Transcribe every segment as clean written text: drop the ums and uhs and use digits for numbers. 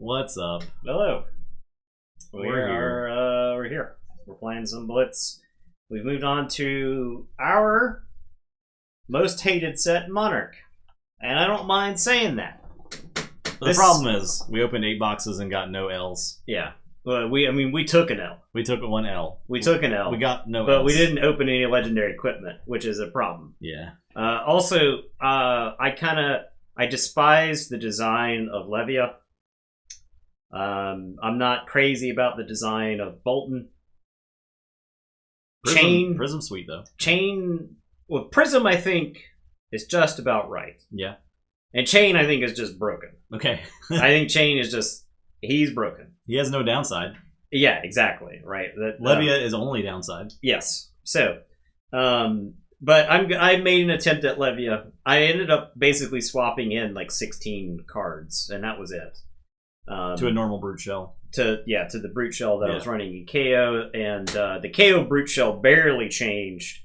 What's up? Hello. We're here. We're here. We're playing some Blitz. We've moved on to our most hated set, Monarch, and I don't mind saying that. The problem is we opened 8 boxes and got no L's. Yeah. Well, we took an L. We took 1 L. We took an L. We got no but L's. we didn't open any legendary equipment, which is a problem. Yeah. Also, I despise the design of Levia. I'm not crazy about the design of Bolton. Prism's sweet though. Prism I think is just about right. Yeah. And Chain I think is just broken. Okay. I think Chain is just he's broken. He has no downside. Yeah, exactly. Right. Levia is only downside. Yes. So, but I made an attempt at Levia. I ended up basically swapping in like 16 cards, and that was it. To a normal brute shell. To the brute shell that I was running in KO, and the KO brute shell barely changed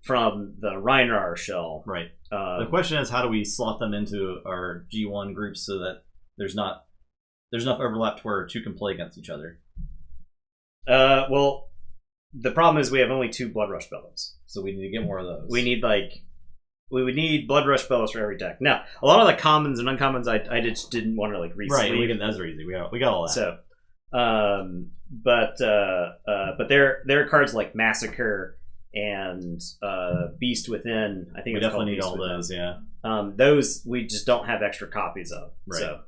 from the Reinar shell. Right. The question is, how do we slot them into our G1 groups so that there's enough overlap to where 2 can play against each other? Well, the problem is we have only 2 Blood Rush Bellows, so we need to get more of those. We would need Blood Rush Bellows for every deck. Now, a lot of the commons and uncommons I just didn't want to like re-sleeve. Right, those are easy. We got all that. So, but there are cards like Massacre and Beast Within. I think we definitely need all those. Yeah. Those we just don't have extra copies of. Right. So,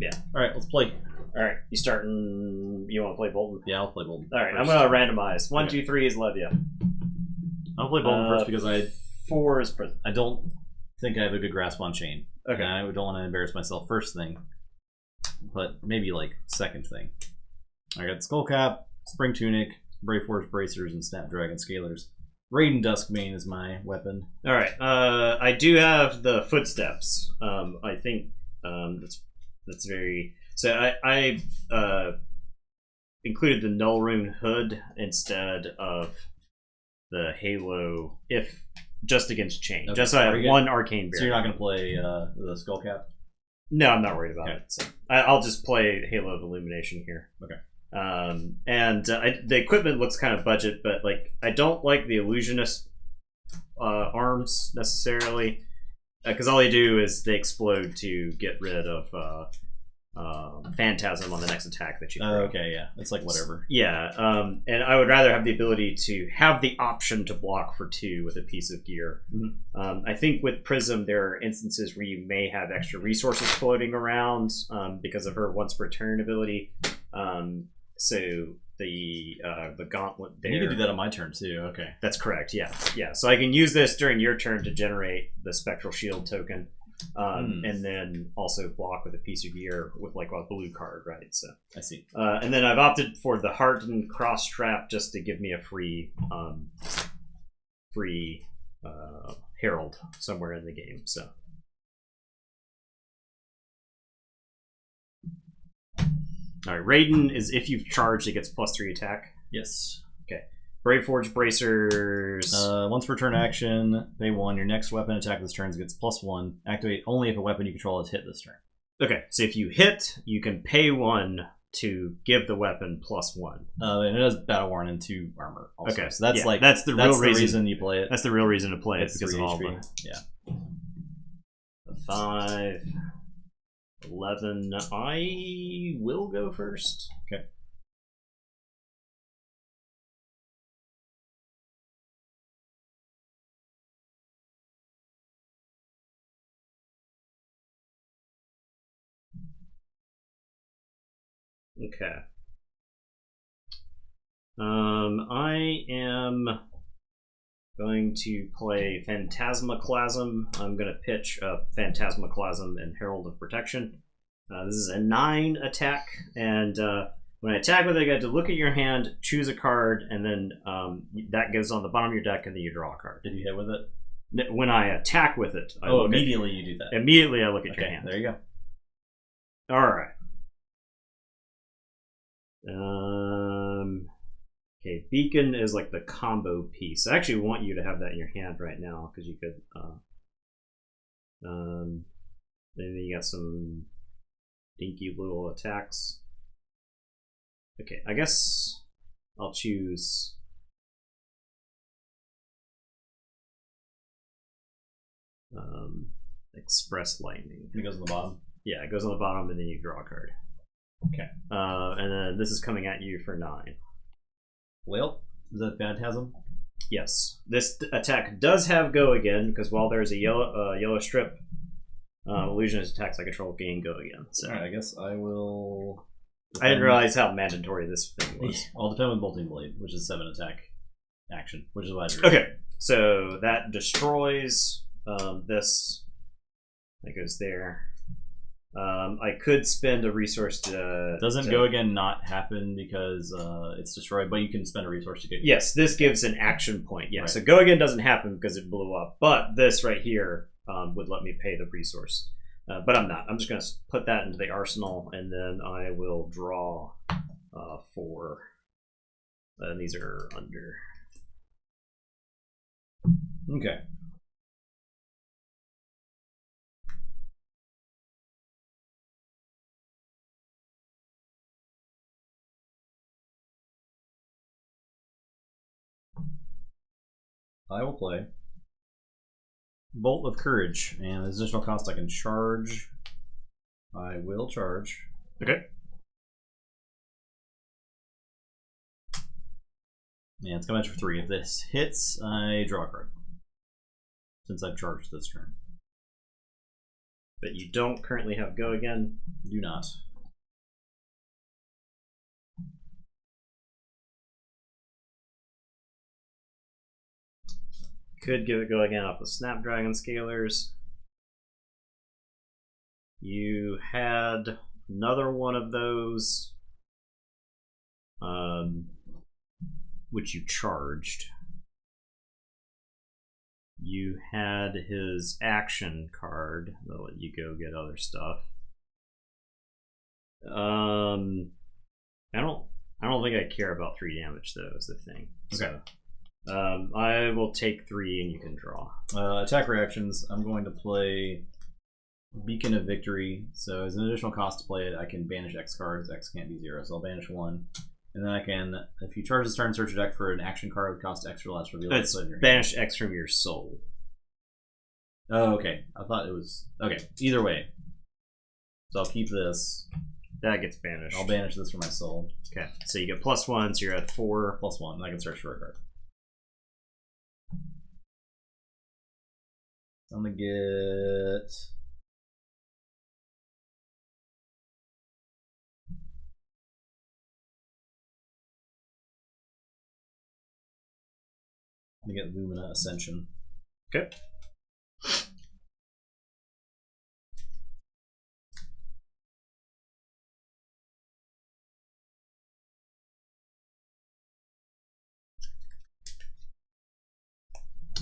yeah. All right, let's play. All right, you want to play Bolton? Yeah, I'll play Bolton. All right, first. I'm gonna randomize. 1, 2, 3 is Levia. I'll play Bolton first because 4 is Prism. I don't think I have a good grasp on Chain. Okay. And I don't want to embarrass myself first thing, but maybe like second thing. I got Skullcap, Spring Tunic, Brave Force Bracers, and Snapdragon Scalers. Raiden Duskmane is my weapon. All right. I do have the Footsteps. I think that's very. So I included the Null Rune Hood instead of the Halo, if just against Chain. Okay. Just so I have 1 Arcane Barrier. So you're not going to play the Skullcap? No, I'm not worried about it. So I'll just play Halo of Illumination here. Okay. The equipment looks kind of budget, but like I don't like the Illusionist arms necessarily, because all they do is they explode to get rid of Phantasm on the next attack that you throw. Okay, yeah. It's like whatever. Yeah, and I would rather have the ability to have the option to block for 2 with a piece of gear. Mm-hmm. I think with Prism, there are instances where you may have extra resources floating around because of her once per turn ability. So the gauntlet there. You can do that on my turn too. Okay. That's correct. Yeah. So I can use this during your turn to generate the Spectral Shield token. And then also block with a piece of gear with like a blue card, right? So I see. And then I've opted for the Hardened Cross Strap just to give me a free Herald somewhere in the game. So all right, Raiden is if you've charged, it gets +3 attack. Yes. Okay. Brave Forge Bracers. Once per turn action, pay 1. Your next weapon attack this turn gets +1. Activate only if a weapon you control is hit this turn. Okay, so if you hit, you can pay 1 to give the weapon +1. And it has Battle Worn and 2 armor. Also. Okay, so that's that's the real reason you play it. That's the real reason to play it it's because of all HP. the 5, 11. I will go first. Okay. Okay. I am going to play Phantasmaclasm. I'm going to pitch a Phantasmaclasm and Herald of Protection. This is a 9 attack, and when I attack with it, I get to look at your hand, choose a card, and then that goes on the bottom of your deck, and then you draw a card. Did you hit with it? When I attack with it, immediately you do that. Immediately I look at your hand. There you go. All right. Okay, Beacon is like the combo piece. I actually want you to have that in your hand right now because you could. Then you got some dinky little attacks. Okay, I guess I'll choose. Express Lightning. It goes on the bottom. Yeah, it goes on the bottom, and then you draw a card. Okay. And then this is coming at you for 9. Well, is that Phantasm? Yes. This attack does have Go Again, because while there's a yellow strip, illusionist attacks I control gain Go Again. So Alright, I guess I will. I didn't realize how mandatory this thing was. I'll defend with Bolting Blade, which is 7 attack action, which is what I do. Okay, so that destroys this. That goes there. I could spend a resource to... Doesn't Go Again not happen because it's destroyed, but you can spend a resource to get... Yes, this gives an action point. Yeah, Right. So Go Again doesn't happen because it blew up, but this right here would let me pay the resource. But I'm not. I'm just going to put that into the arsenal, and then I will draw 4. And these are under. Okay. I will play Bolt of Courage, and as additional cost I can charge. I will charge. Okay. And it's coming at you for 3. If this hits, I draw a card. Since I've charged this turn. But you don't currently have Go Again. Do not. Could give it Go Again off the Snapdragon Scalers. You had another one of those, which you charged. You had his action card. They'll let you go get other stuff. I don't think I care about 3 damage though. Is the thing. Okay. So, I will take 3, and you can draw. Attack reactions. I'm going to play Beacon of Victory. So as an additional cost to play it, I can banish X cards. X can't be 0, so I'll banish 1. And then I can, if you charge this turn, search your deck for an action card with cost X or less. Reveal it. It's banish X from your soul. Oh, okay. I thought it was... Okay, either way. So I'll keep this. That gets banished. I'll banish this from my soul. Okay, so you get +1, so you're at 4. +1, and I can search for a card. I'm gonna get... I'm gonna get Lumina Ascension. Okay.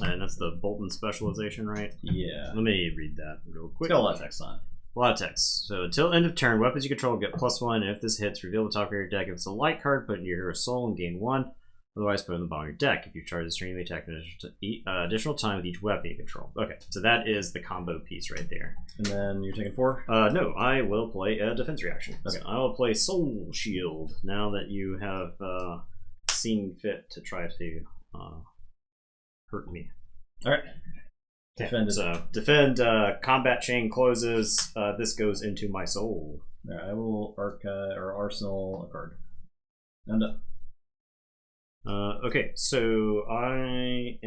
And that's the Bolton specialization, right? Yeah. Let me read that real quick. It's got a lot of text on it. A lot of text. So until end of turn, weapons you control get +1, and if this hits, reveal the top of your deck. If it's a light card, put it in your hero's soul and gain 1. Otherwise, put it in the bottom of your deck. If you charge this turn, you may attack an additional time with each weapon you control. Okay, so that is the combo piece right there. And then you're taking 4? No, I will play a defense reaction. Okay. So I will play Soul Shield now that you have seen fit to try to hurt me. Alright. Defend. So defend. Combat chain closes. This goes into my soul. Alright, I will arsenal a card. I'm done. Okay, so I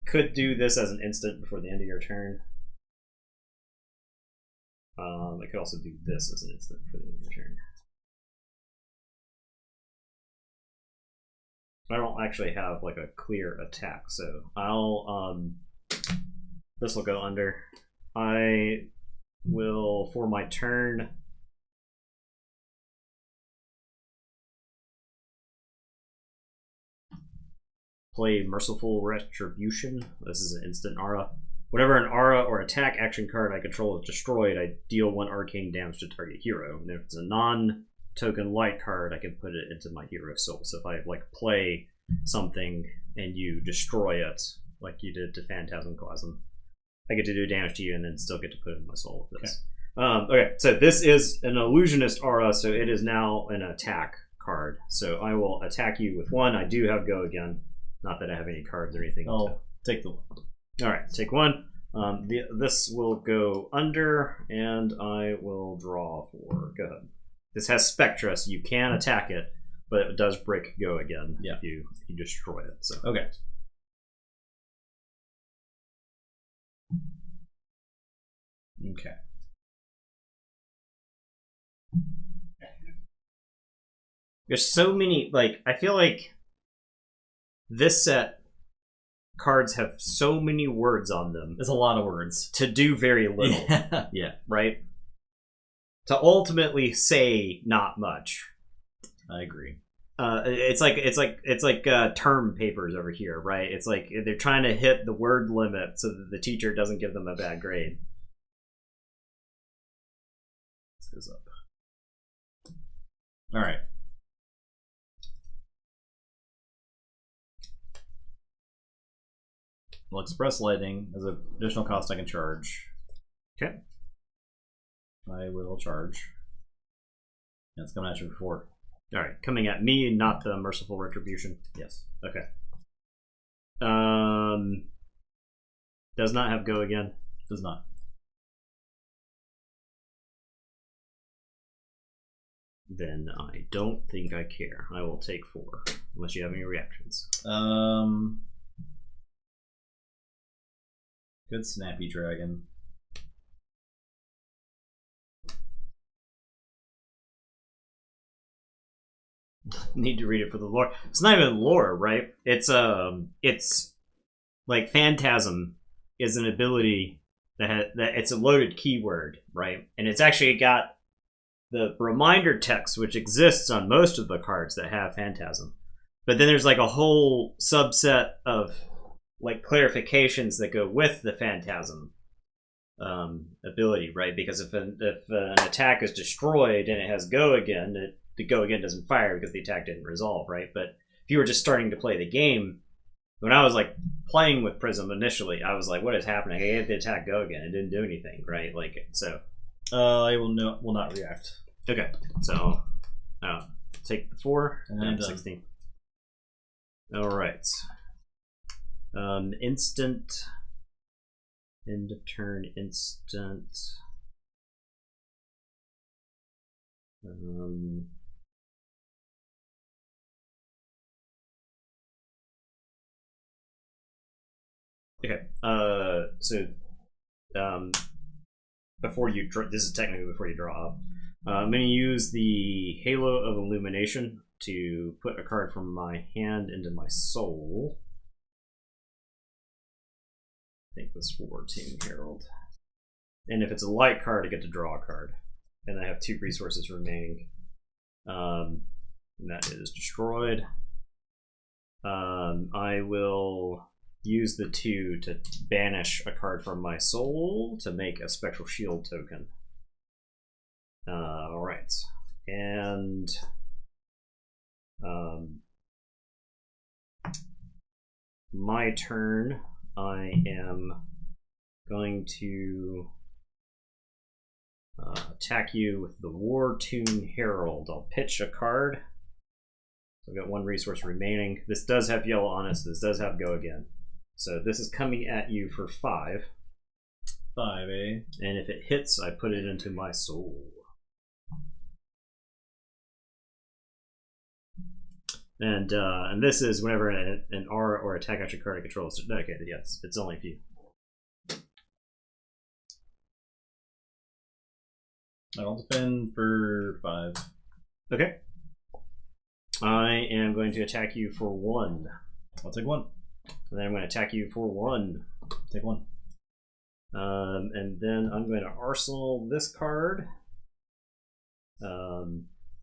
could do this as an instant before the end of your turn. I could also do this as an instant before the end of your turn. I don't actually have like a clear attack, so I'll this will go under. I will, for my turn, play Merciful Retribution. This is an instant aura. Whenever an aura or attack action card I control is destroyed, I deal 1 arcane damage to target hero. And if it's a non-token light card, I can put it into my hero soul. So if I like play something and you destroy it, like you did to Phantasmaclasm, I get to do damage to you and then still get to put it in my soul with this. Okay, so this is an illusionist aura, so it is now an attack card. So I will attack you with 1. I do have go again. Not that I have any cards or anything. I'll take the 1. All right, take 1. This will go under, and I will draw 4. Go ahead. This has Spectra, so you can attack it, but it does break go again if you destroy it. So okay. Okay. There's so many, like, I feel like this set cards have so many words on them. There's a lot of words. To do very little. Yeah. Right? To ultimately say not much. I agree. It's like term papers over here, right? It's like they're trying to hit the word limit so that the teacher doesn't give them a bad grade. This goes up. All right. Well, express lighting as an additional cost I can charge. Okay. I will charge. And it's coming at you for 4. All right, coming at me, not the merciful retribution. Yes. Okay. Does not have go again. Does not. Then I don't think I care. I will take 4, unless you have any reactions. Good snappy dragon. Need to read it for the lore. It's not even lore, right? It's like Phantasm is an ability that it's a loaded keyword, right? And it's actually got the reminder text, which exists on most of the cards that have Phantasm. But then there's like a whole subset of like clarifications that go with the Phantasm ability, right? Because if an attack is destroyed and it has go again, the go again doesn't fire because the attack didn't resolve, right? But if you were just starting to play the game, when I was like playing with Prism initially, I was like, "What is happening?" I gave the attack go again. It didn't do anything, right? Like so. I will not react. Okay, so take the 4 and 16. All right. Instant. End of turn. Instant. Okay. Before you draw, this is technically before you draw up. I'm going to use the Halo of Illumination to put a card from my hand into my soul. I think this for Team Herald. And if it's a light card, I get to draw a card. And I have 2 resources remaining. And that is destroyed. I will use the 2 to banish a card from my soul to make a Spectral Shield token. Alright. And my turn, I am going to attack you with the War Tune Herald. I'll pitch a card. So I've got 1 resource remaining. This does have yellow on it, so this does have go again. So this is coming at you for 5. 5, eh? And if it hits, I put it into my soul. And this is whenever an aura or attack action card I control is okay, yes, it's only a few. I'll defend for 5. Okay. I am going to attack you for 1. I'll take 1. And then I'm going to attack you for 1. Take 1. And then I'm going to arsenal this card.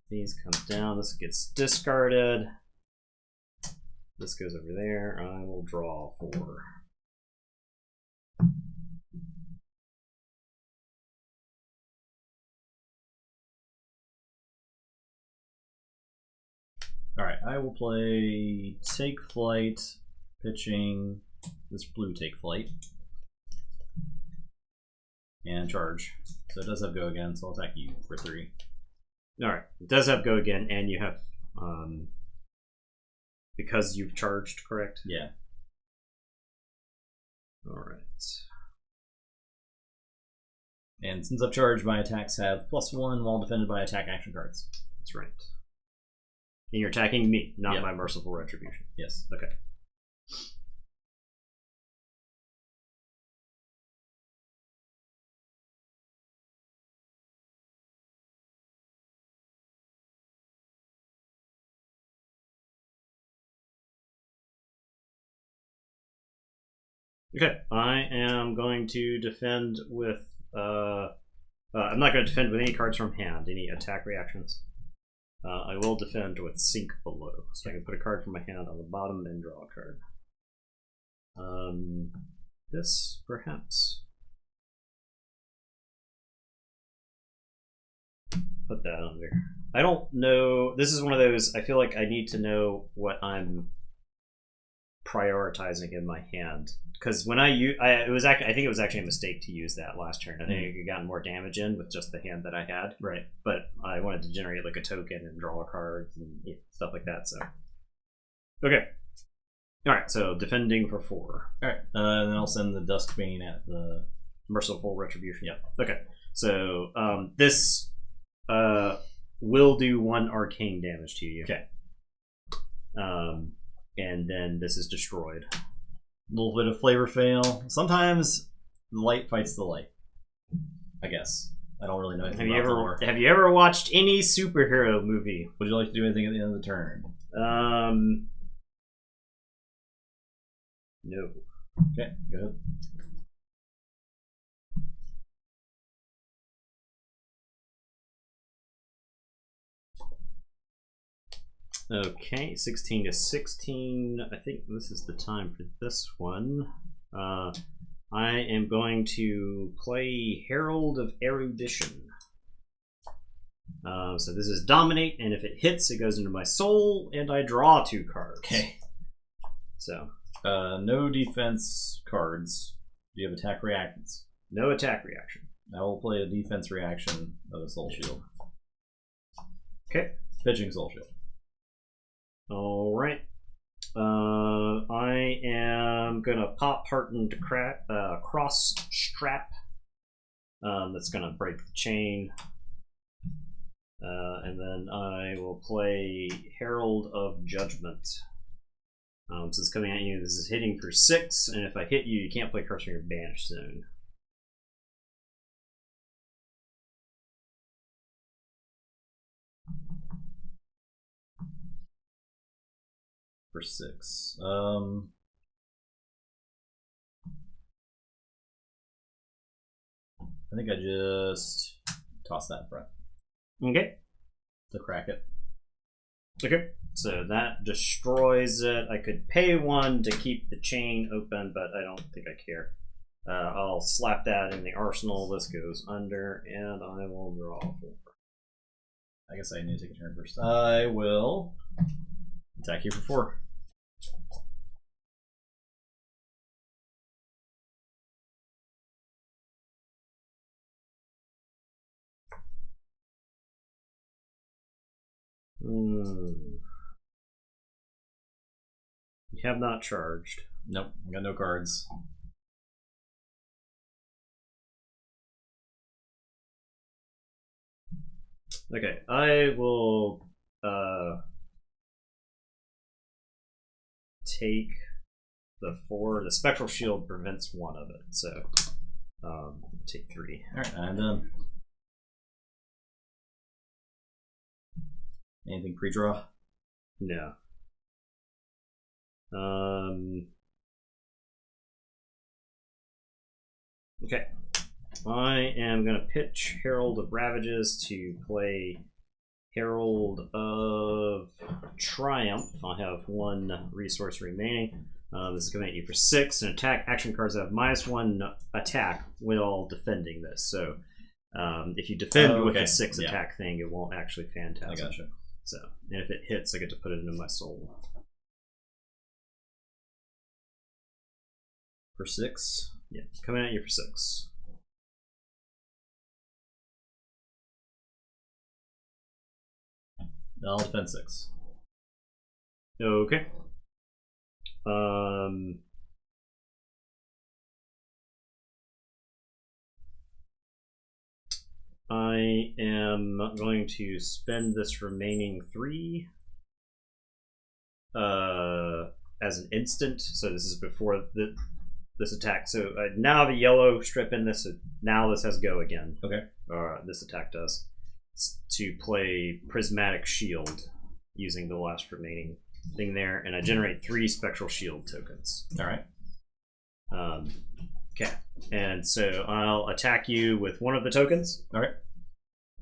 These come down. This gets discarded. This goes over there. I will draw 4. Alright, I will play Take Flight, pitching this blue Take Flight, and charge. So it does have go again, so I'll attack you for 3. Alright, it does have go again, and you have, because you've charged, correct? Yeah. Alright. And since I've charged, my attacks have +1 while defended by attack action cards. That's right. And you're attacking me, not Yep. my Merciful Retribution. Yes. Okay. Okay, I am going to defend with. I'm not going to defend with any cards from hand, any attack reactions. I will defend with Sink Below, so I can put a card from my hand on the bottom and draw a card. This, perhaps. Put that under. I don't know. This is one of those. I feel like I need to know what I'm prioritizing in my hand, because when I think it was actually a mistake to use that last turn. I think I could have gotten more damage in with just the hand that I had. Right. But I wanted to generate like a token and draw a card and stuff like that. So okay. All right. So defending for 4. All right. And then I'll send the Duskbane at the Merciful Retribution. Yep. Okay. So this will do 1 arcane damage to you. Okay. And then this is destroyed. A little bit of flavor fail. Sometimes the light fights the light. I guess. I don't really know anything about the lore. Have you ever watched any superhero movie? Would you like to do anything at the end of the turn? No. Okay, go ahead. Okay, 16 to 16. I think this is the time for this one. I am going to play Herald of Erudition. So this is Dominate, and if it hits, it goes into my soul, and I draw 2 cards. Okay. So. No defense cards. Do you have attack reactions? No attack reaction. I will play a defense reaction of a Soul Shield. Okay. Pitching Soul Shield. All right. I am gonna pop Heartened Cross Strap. That's gonna break the chain. And then I will play Herald of Judgment. So it's coming at you. This is hitting for 6, and if I hit you, you can't play cards from your Banish Zone. For 6. I think I just toss that in front. Okay. To crack it. Okay. So that destroys it. I could pay 1 to keep the chain open, but I don't think I care. I'll slap that in the arsenal. This goes under, and I will draw 4. I guess I need to take a turn first. I will attack you for 4. You have not charged. Nope, I got no cards. Okay, I will take the 4. The Spectral Shield prevents 1 of it, so take 3. Alright, I'm done. Anything pre-draw? No. Okay. I am going to pitch Herald of Ravages to play Herald of Triumph. I have 1 resource remaining. This is coming at you for 6. And attack action cards that have -1 attack while defending this. So if you defend with a 6 attack thing, it won't actually phantasm. I gotcha. So, and if it hits, I get to put it into my soul. For 6? Yeah, coming at you for 6. I'll defend 6. Okay. I am going to spend this remaining 3 as an instant. So this is before this attack. So now the yellow strip in this. Now this has go again. Okay. This attack does. It's to play Prismatic Shield using the last remaining thing there, and I generate 3 Spectral Shield tokens. All right. Okay. And so I'll attack you with one of the tokens. All right.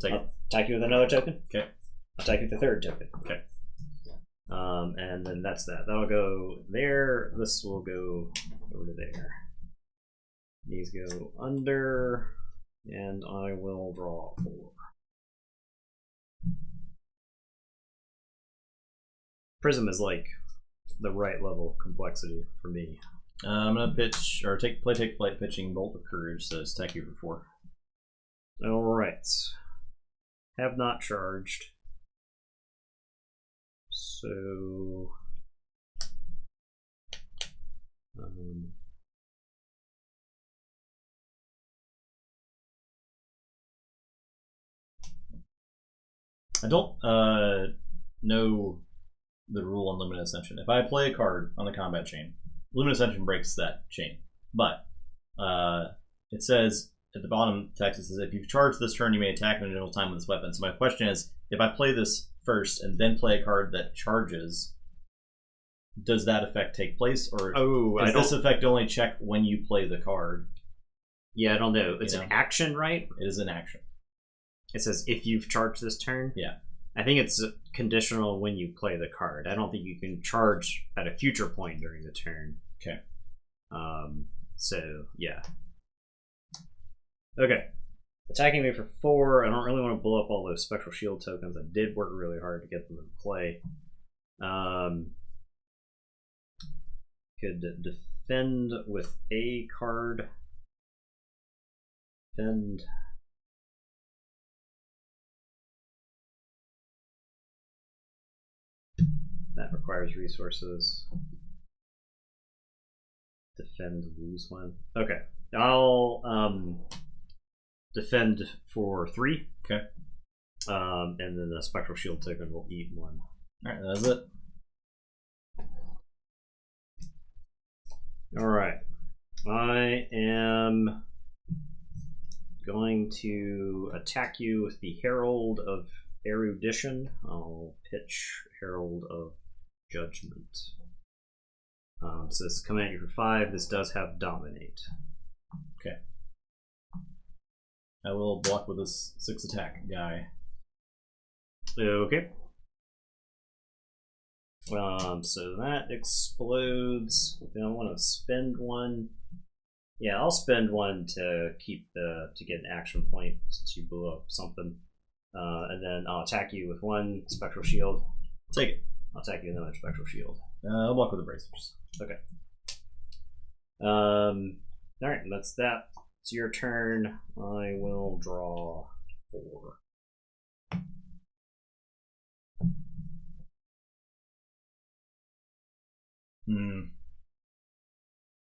I'll attack you with another token. Okay. I'll attack you with the 3rd token. Okay. And then that's that. That'll go there. This will go over to there. These go under, and I will draw 4. Prism is like the right level of complexity for me. I'm gonna pitch or take flight, pitching Bolt of Courage. So attack you for 4. All right. Have not charged. So I don't know the rule on Luminous Ascension. If I play a card on the combat chain, Luminous Ascension breaks that chain. But it says at the bottom text, it says if you've charged this turn, you may attack at an interval time with this weapon. So my question is, if I play this first and then play a card that charges, does that effect take place, or does this effect only check when you play the card? Yeah, I don't know. It's an action, right? It is an action. It says if you've charged this turn. Yeah. I think it's conditional when you play the card. I don't think you can charge at a future point during the turn. Okay. So yeah. Okay. Attacking me for 4. I don't really want to blow up all those Spectral Shield tokens. I did work really hard to get them in play. Could defend with a card. Defend. That requires resources. Defend, lose 1. Okay. I'll defend for 3. Okay. And then the Spectral Shield token will eat 1. Alright, that's it. Alright. I am going to attack you with the Herald of Erudition. I'll pitch Herald of Judgment. So this is coming at you for 5. This does have Dominate. Okay. I will block with this 6 attack guy. Okay. So that explodes. I want to spend 1. Yeah, I'll spend 1 to keep to get an action point since you blew up something. And then I'll attack you with 1 Spectral Shield. Take it. I'll attack you with another Spectral Shield. I'll block with the bracers. Okay. Alright, that's that. It's your turn. I will draw 4.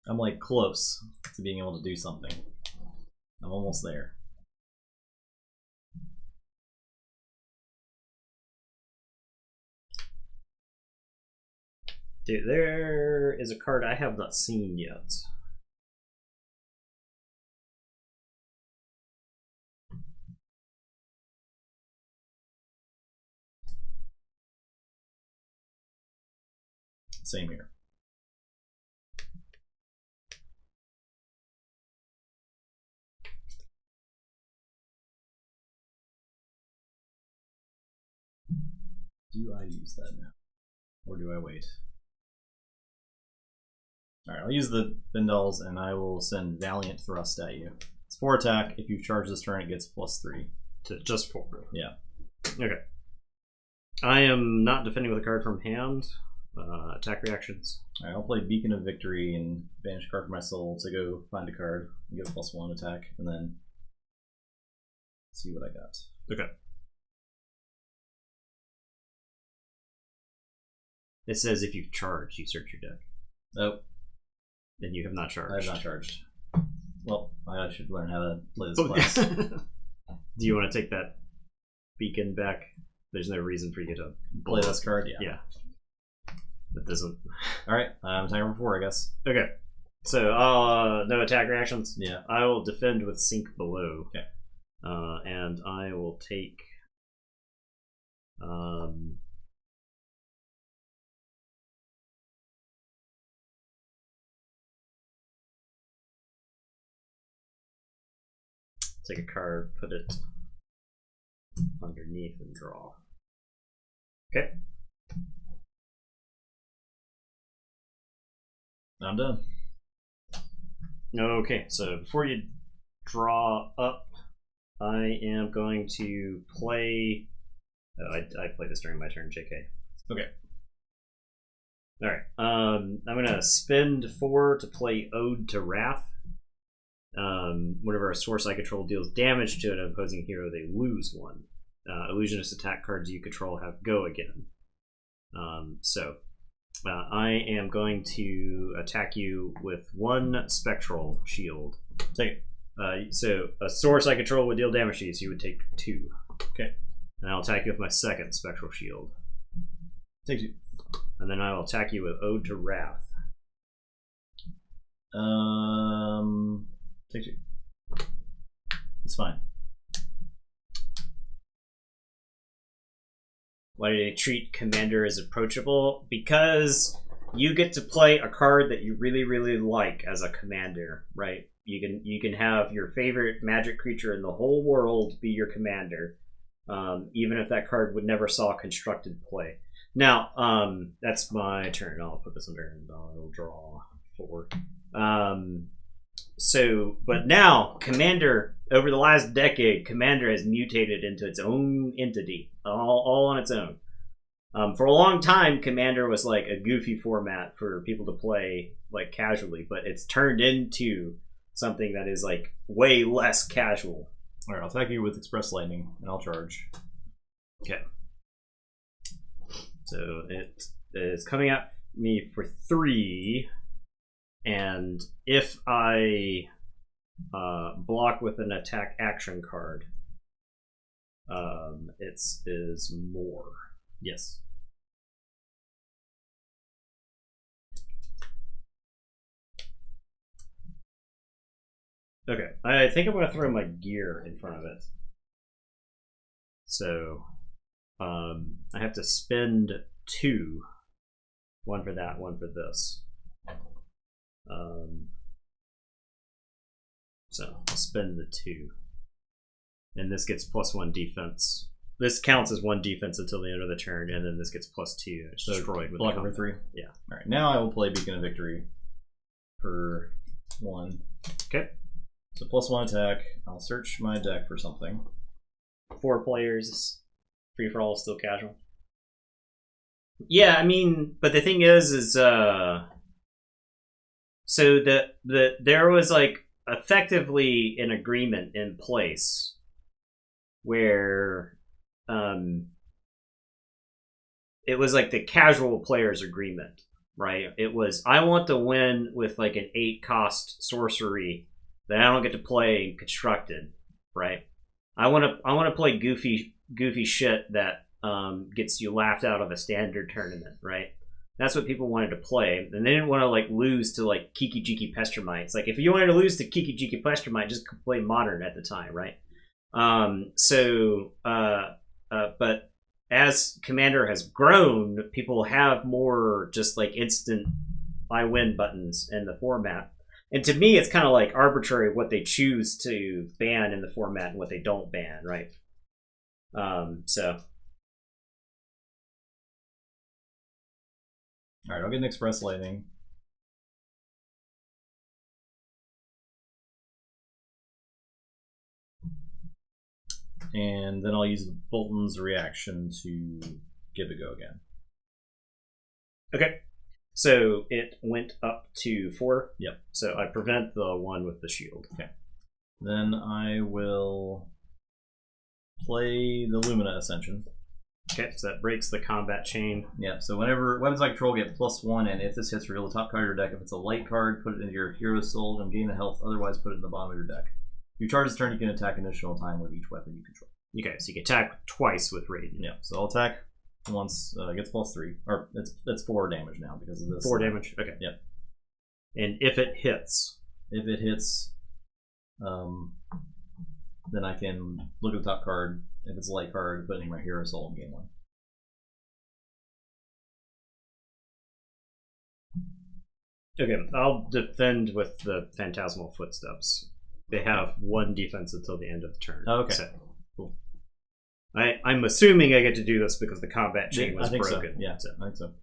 I'm like close to being able to do something. I'm almost there. Dude, there is a card I have not seen yet. Same here. Do I use that now? Or do I wait? Alright, I'll use the Bindals and I will send Valiant Thrust at you. It's 4 attack. If you charge this turn, it gets +3. To just 4. Yeah. Okay. I am not defending with a card from hand. Attack reactions. Alright, I'll play Beacon of Victory and banish a card from my soul to go find a card and get a +1 attack, and then see what I got. Okay. It says if you've charged, you search your deck. Oh, Then you have not charged. I have not charged. Well, I should learn how to play this class. Do you want to take that beacon back? There's no reason for you to Play this card? Yeah. That doesn't. Alright, I'm time number 4, I guess. Okay. So, no attack reactions? Yeah. I will defend with Sink Below. Okay. And I will take. Take a card, put it underneath, and draw. Okay. I'm done. Okay, so before you draw up, I am going to play. Oh, I play this during my turn, JK. Okay. Alright. I'm gonna spend 4 to play Ode to Wrath. Whenever a source I control deals damage to an opposing hero, they lose 1. Illusionist attack cards you control have go again. I am going to attack you with 1 spectral shield. Take it. So a source I control would deal damage to you, so you would take 2. Okay. And I'll attack you with my 2nd spectral shield. Take 2. And then I will attack you with Ode to Wrath. Take 2. It's fine. Why do they treat Commander as approachable? Because you get to play a card that you really, really like as a commander, right? You can have your favorite magic creature in the whole world be your commander, even if that card would never saw constructed play. Now, that's my turn. I'll put this under and I'll draw 4. But now, Commander, over the last decade, Commander has mutated into its own entity, all on its own. For a long time, Commander was like a goofy format for people to play like casually, but it's turned into something that is like way less casual. Alright, I'll attack you with Express Lightning, and I'll charge. Okay. So it is coming at me for 3, and if I block with an attack action card, it is more. Yes. Okay, I think I'm going to throw my gear in front of it. So, I have to spend 2. 1 for that, 1 for this. So, I'll spend the 2. And this gets +1 defense. This counts as 1 defense until the end of the turn, and then this gets +2. It's destroyed with block over 3? Yeah. Alright, now I will play Beacon of Victory for 1. Okay. So +1 attack. I'll search my deck for something. 4 players. Free for all, still casual. Yeah, I mean, but the thing is so there was like effectively an agreement in place where it was like the casual players agreement, right? It was, I want to win with like an 8-cost sorcery that I don't get to play constructed, right? I want to play goofy shit that gets you laughed out of a standard tournament, right? That's what people wanted to play, and they didn't want to like lose to like Kiki Jiki Pestermites. Like if you wanted to lose to Kiki Jiki Pestermite, just play Modern at the time, right? But as Commander has grown, people have more just like instant I win buttons in the format. And to me, it's kind of like arbitrary what they choose to ban in the format and what they don't ban, right? Alright, I'll get an Express Lightning. And then I'll use Bolton's reaction to give it a go again. Okay. So it went up to 4. Yep. So I prevent the 1 with the shield. Okay. Then I will play the Lumina Ascension. Okay, so that breaks the combat chain. Yeah, so whenever weapons I control get +1, and if this hits, reveal the top card of your deck. If it's a light card, put it into your hero's soul and gain the health. Otherwise, put it in the bottom of your deck. If you charge this turn, you can attack an additional time with each weapon you control. Okay, so you can attack twice with Raiden. Yeah, so I'll attack once, gets +3. Or it's 4 damage now because of this. 4 damage? Okay. Yep. And if it hits? If it hits, then I can look at the top card. If it's a light card, put it in my hero soul and gain 1. Okay, I'll defend with the Phantasmal Footsteps. They have 1 defense until the end of the turn. Oh, okay. So, cool. I'm assuming I get to do this because the combat chain was broken. So. Yeah, I think so.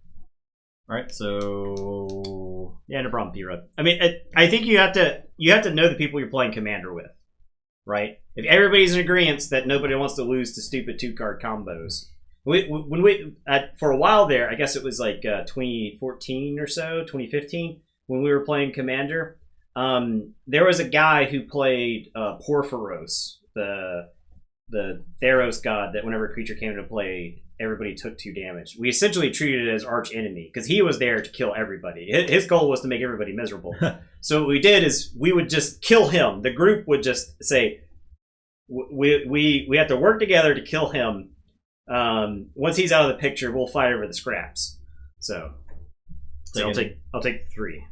Alright, so... Yeah, no problem, P-Rod. I mean, I think you have to know the people you're playing Commander with, right? If everybody's in agreement that nobody wants to lose to stupid 2-card combos. For a while there, I guess it was like 2014 or so, 2015, when we were playing Commander, there was a guy who played Porphyros, the Theros god that whenever a creature came into play, everybody took 2 damage. We essentially treated it as arch enemy because he was there to kill everybody. His goal was to make everybody miserable. So what we did is we would just kill him. The group would just say, we have to work together to kill him. Once he's out of the picture, we'll fight over the scraps. So I'll take 3.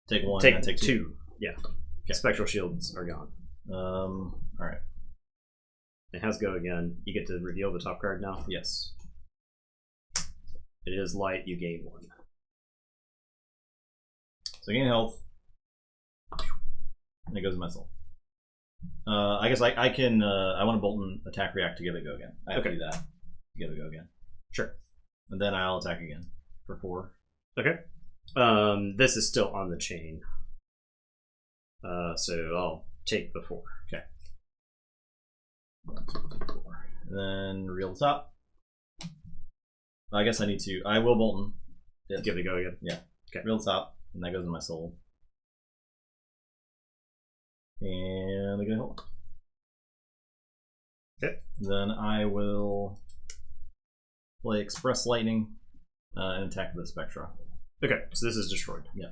Take 1. Take 2. Yeah. Okay. Spectral shields are gone. All right. It has go again. You get to reveal the top card now. Yes. It is light. You gain 1. So gain health. And it goes in my soul. I guess I can. I want to bolt and attack react to give it go again. I have to do that to give it go again. Sure. And then I'll attack again for 4. Okay. This is still on the chain. So I'll take the 4. Okay. And then reveal the top. I guess I need to. I will Bolton. Yes. Give it a go again. Yeah. Okay. Reveal the top, and that goes in my soul. And I get a help. Okay. Then I will play Express Lightning and attack the Spectra. Okay, so this is destroyed. Yeah.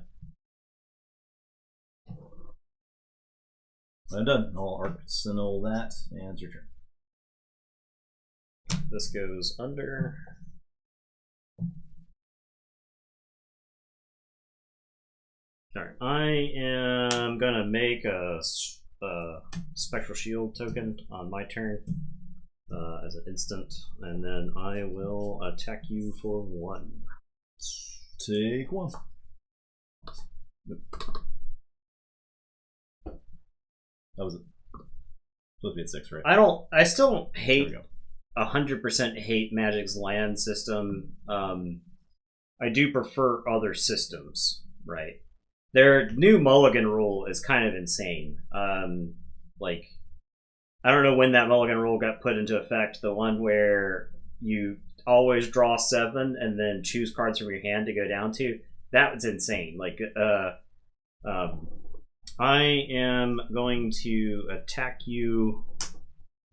I'm done. I'll arsenal that, and it's your turn. This goes under. Alright, I am gonna make a Spectral Shield token on my turn as an instant, and then I will attack you for 1. Take 1. Nope. That was it. Supposed to be at 6, right? I still don't hate 100% hate Magic's land system. I do prefer other systems, right? Their new Mulligan rule is kind of insane. Like, I don't know when that Mulligan rule got put into effect. The one where you always draw 7 and then choose cards from your hand to go down to. That was insane. Like, I am going to attack you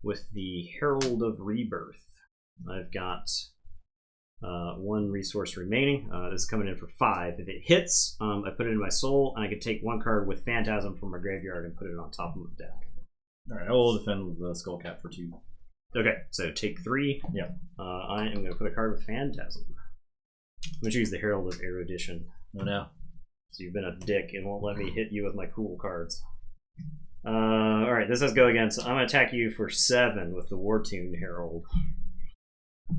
with the Herald of Rebirth. I've got 1 resource remaining. This is coming in for 5. If it hits, I put it in my soul, and I can take 1 card with Phantasm from my graveyard and put it on top of the deck. Alright, I will defend the Skullcap for 2. Okay, so take 3. Yeah. I am going to put a card with Phantasm. I'm going to choose the Herald of Erudition. Oh no. So you've been a dick and won't let me hit you with my cool cards. Alright, this has go again. So I'm going to attack you for 7 with the Wartune Herald.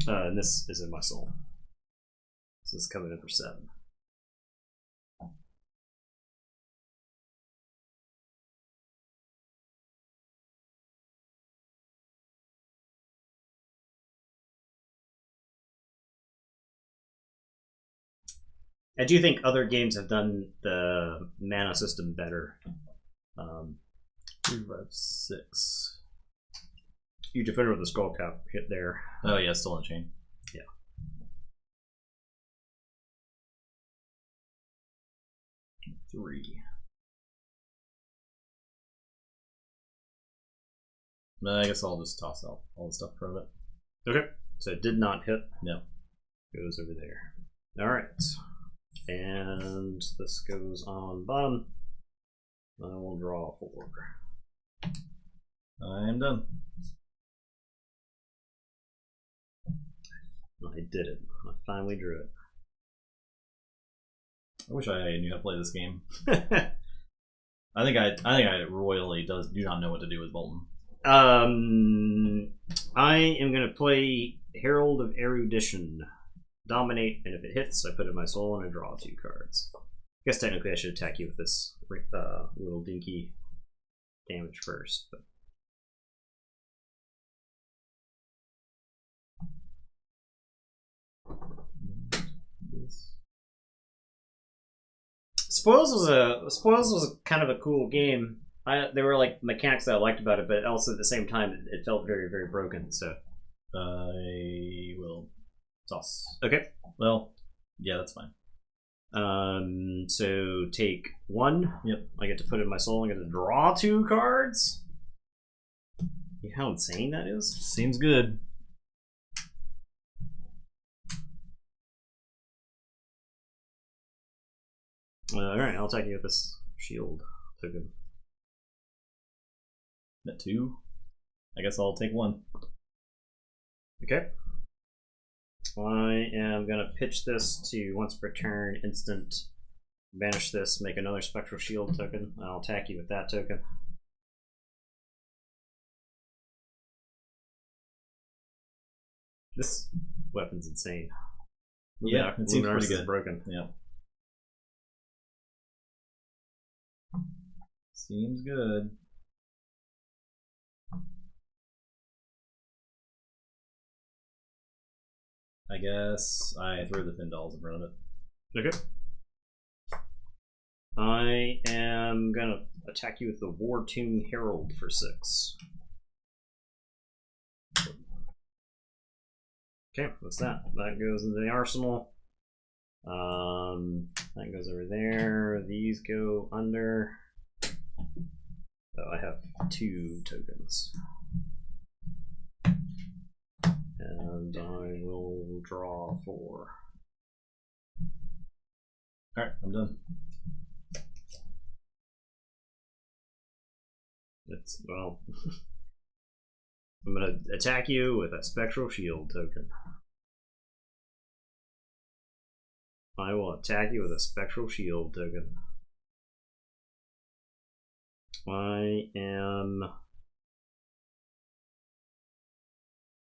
And this is in my soul. So it's coming in for 7. I do think other games have done the mana system better. 3, 5, 6. You defender with the Skullcap hit there. Oh yeah, still on the chain. Yeah. Three. No, I guess I'll just toss out all the stuff in front of it. Okay. So it did not hit. No. Goes over there. Alright. And this goes on bottom. I will draw 4. I am done. I did it. I finally drew it. I wish I knew how to play this game. I think I royally do not know what to do with Bolton. I am gonna play Herald of Erudition. Dominate, and if it hits, I put in my soul and I draw 2 cards. I guess technically I should attack you with this little dinky damage first, but Spoils was a kind of a cool game. There were like mechanics that I liked about it, but also at the same time it felt very, very broken. So I will toss. Okay. Well, yeah, that's fine. So take 1. Yep. I get to put in my soul. I get to draw 2 cards. You know how insane that is? Seems good. Alright, I'll attack you with this shield token. That 2. I guess I'll take 1. Okay. I am going to pitch this to once per turn, instant, banish this, make another spectral shield token. I'll attack you with that token. This weapon's insane. Yeah, it seems pretty good. Broken. Yeah. Seems good. I guess I throw the Findals in front of it. Okay. I am gonna attack you with the War Tomb Herald for 6. Okay, what's that? That goes into the arsenal. That goes over there. These go under. Oh, I have 2 tokens. And I will draw 4. Alright, I'm done. Well, I'm gonna attack you with a spectral shield token. I will attack you with a spectral shield token. I am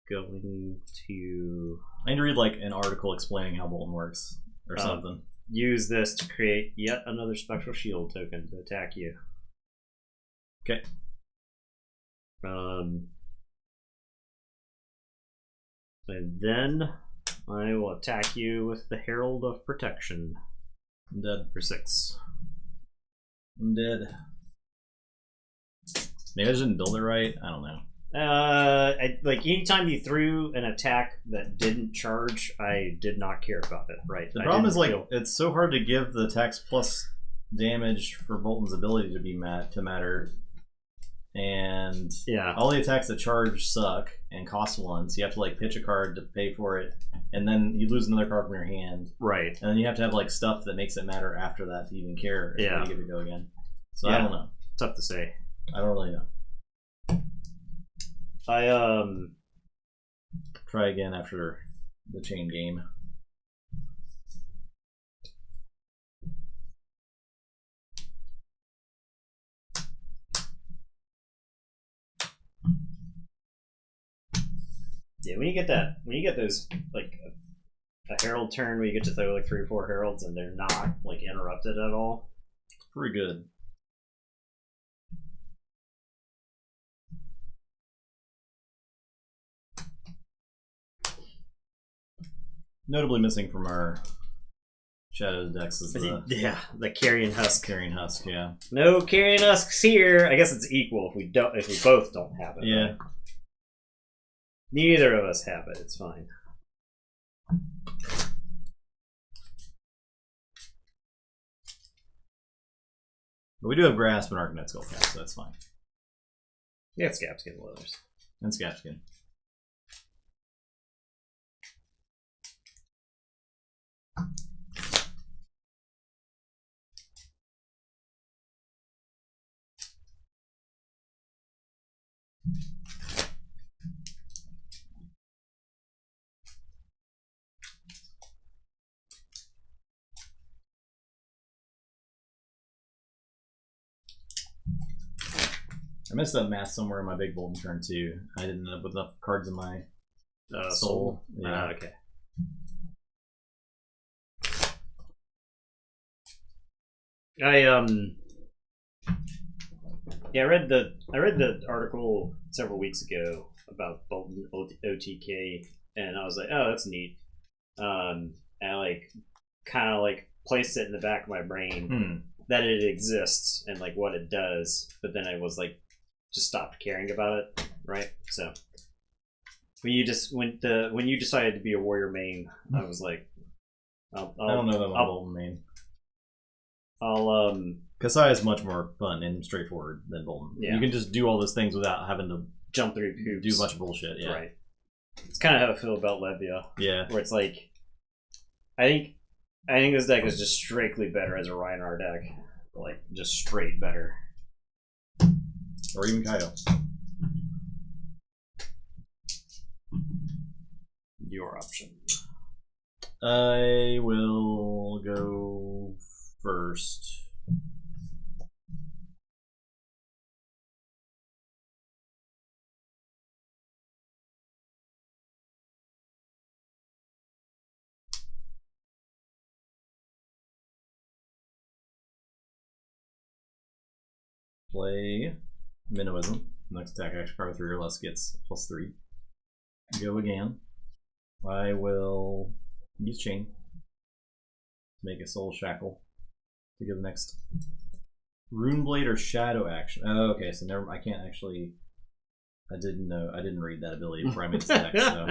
going to... I need to read like an article explaining how Bolton works or something. Use this to create yet another spectral shield token to attack you. Okay. And then I will attack you with the Herald of Protection. I'm dead. For 6. I'm dead. Maybe I just didn't build it right. I don't know. Like anytime you threw an attack that didn't charge, I did not care about it. Right. The problem is like it's so hard to give the attacks plus damage for Bolton's ability to be matter, and yeah, all the attacks that charge suck and cost 1. So you have to like pitch a card to pay for it, and then you lose another card from your hand. Right. And then you have to have like stuff that makes it matter after that to even care if you get to go again. So yeah. I don't know. Tough to say. I don't really know. Try again after the chain game. Yeah, when you get those like a herald turn where you get to throw like 3 or 4 heralds and they're not like interrupted at all. Pretty good. Notably missing from our Shadows decks is the Carrion Husk. Carrion Husk, yeah. No Carrion Husks here. I guess it's equal if we both don't have it. Yeah. Right? Neither of us have it. It's fine. But we do have Grasp and Arcanet Skullcap, so that's fine. Yeah, it's Scapskin Leathers. And Scapskin. I messed up math somewhere in my big Bolton turn too. I didn't end up with enough cards in my soul. Yeah. Okay. I read the article several weeks ago about Bolton OTK, and I was like, oh, that's neat. And I like kind of like placed it in the back of my brain that it exists and like what it does, but then I was like just stopped caring about it, right? So when you decided to be a warrior main, I was like, I don't know that I'm a Bolton main. I'll Kasai is much more fun and straightforward than Bolton. Yeah. You can just do all those things without having to jump through hoops, do a bunch of bullshit. Yeah, right. It's kind of how I feel about Levia. Yeah, where it's like, I think this deck is just strictly better as a Rhinar deck, like just straight better, or even Kaido. Your option. I will go first. Play Minnowism. Next attack action card with 3 or less gets +3. Go again. I will use Chain to make a Soul Shackle to give the next Runeblade or Shadow action. Oh, okay, so never. I can't actually. I didn't know. I didn't read that ability before I made this deck. So.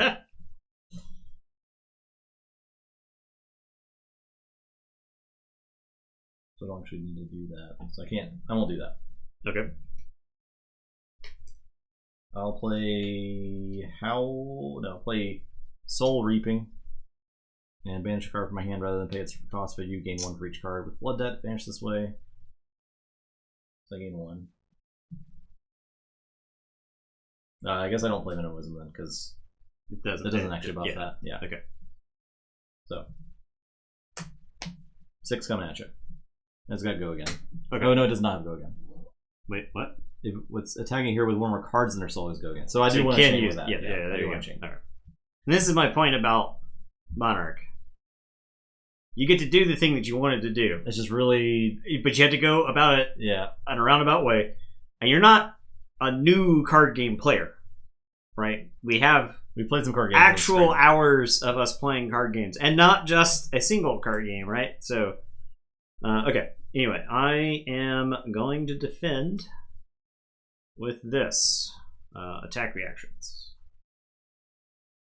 So I don't actually need to do that. So I can't. I won't do that. Okay. I'll play play Soul Reaping and banish a card from my hand rather than pay its cost, but you gain 1 for each card. With Blood Debt, banish this way. So I gain 1. I guess I don't play Minnowism then, because it doesn't actually buff that. Yeah. Okay. So 6 coming at you. It's got to go again. Okay. Oh no, it does not have to go again. Wait, what? It's attacking here with 1 more cards in their soul is go again. So I do want to change that. Yeah, there you go. All right. And this is my point about Monarch. You get to do the thing that you wanted to do. It's just really, but you had to go about it in a roundabout way, and you're not a new card game player, right? We played some card games. Actual hours of us playing card games, and not just a single card game, right? So, okay. Anyway, I am going to defend with this attack reactions.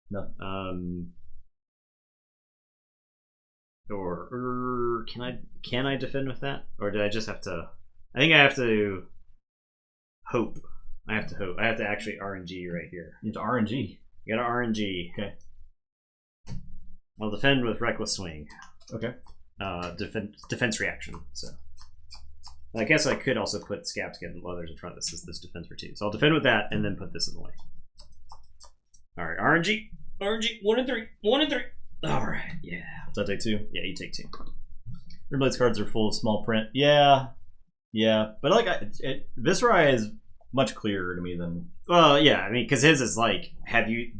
No. Or can I defend with that, or did I just have to? I think I have to hope. I have to actually RNG right here. You have to RNG. You got to RNG. Okay. I'll defend with Reckless Swing. Okay. Defense reaction. So I guess I could also put Scab Skin and Leathers in front of this defense for 2. So I'll defend with that and then put this in the way. All right, RNG, 1 and 3, 1 and 3. All right, yeah. Does that take 2? Yeah, you take 2. Runeblades cards are full of small print. Yeah, but like Viscerai is much clearer to me than. Well, yeah, I mean, because his is like, did you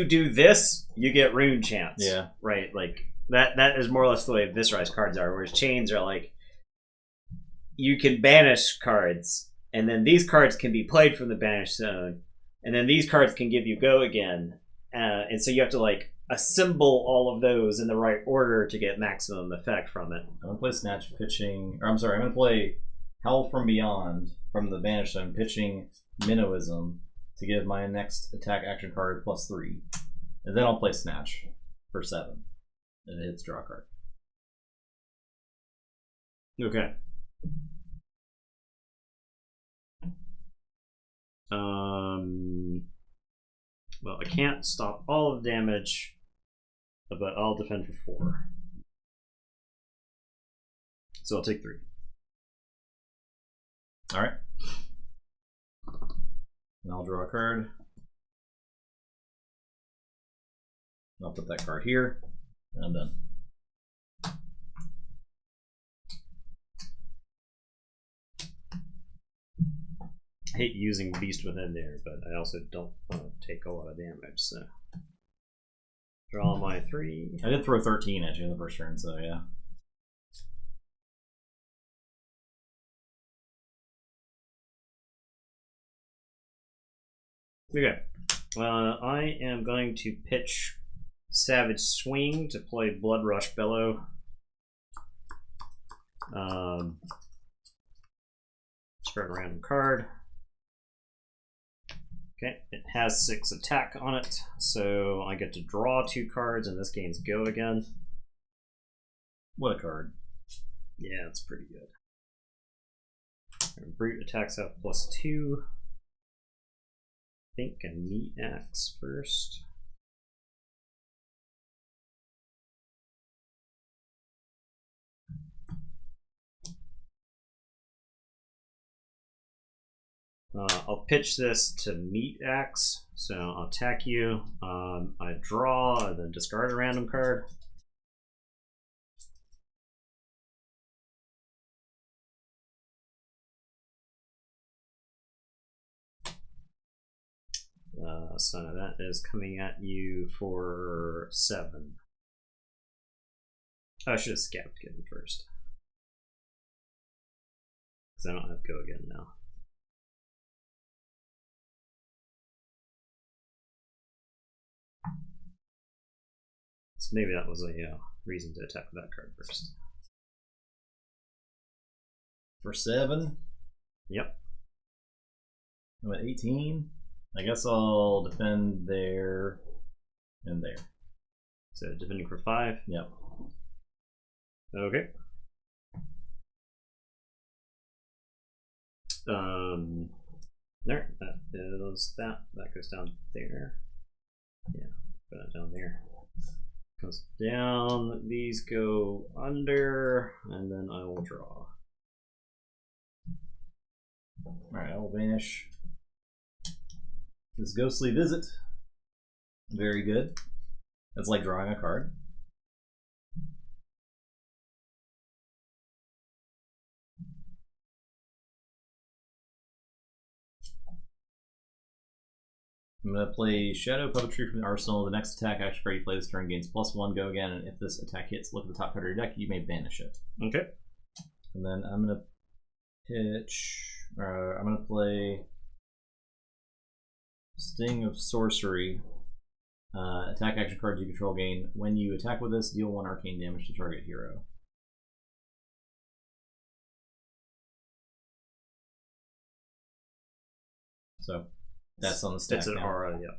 do this? You get Rune Chance. Yeah. Right, like that is more or less the way Viscerai's cards are. Whereas Chains are like, you can banish cards, and then these cards can be played from the banish zone, and then these cards can give you go again, and so you have to like assemble all of those in the right order to get maximum effect from it. I'm gonna play Snatch pitching, or I'm sorry, I'm gonna play Howl from Beyond from the banish zone, pitching Minnowism to give my next attack action card +3, and then I'll play Snatch for 7, and it hits draw card. Okay. Well, I can't stop all of the damage, but I'll defend for 4. So I'll take 3. All right. And I'll draw a card. I'll put that card here, and I'm done. I hate using Beast Within there, but I also don't want to take a lot of damage, so. Draw my 3. I did throw 13 at you in the first turn, so yeah. Okay. I am going to pitch Savage Swing to play Blood Rush Bellow. Spread a random card. Okay, it has 6 attack on it, so I get to draw 2 cards, and this game's go again. What a card. Yeah, it's pretty good. And Brute attacks have +2. I think a Meat Axe first. I'll pitch this to Meat Axe, so I'll attack you. I draw, and then discard a random card. So that is coming at you for 7. I should have scabbed him first, because I don't have go again now. So maybe that was a reason to attack that card first. For 7? Yep. I'm at 18. I guess I'll defend there and there. So defending for 5? Yep. Okay. There, that is that. That goes down there. Yeah, put that down there. Comes down, these go under, and then I will draw. Alright, I will banish this Ghostly Visit. Very good. That's like drawing a card. I'm going to play Shadow Puppetry from the arsenal. The next attack action card you play this turn gains +1, go again, and if this attack hits, look at the top card of your deck, you may banish it. Okay. And then I'm going to pitch, I'm going to play Sting of Sorcery. Attack action cards you control gain. When you attack with this, deal 1 arcane damage to target hero. So that's on the stack. It's an now. aura, yeah.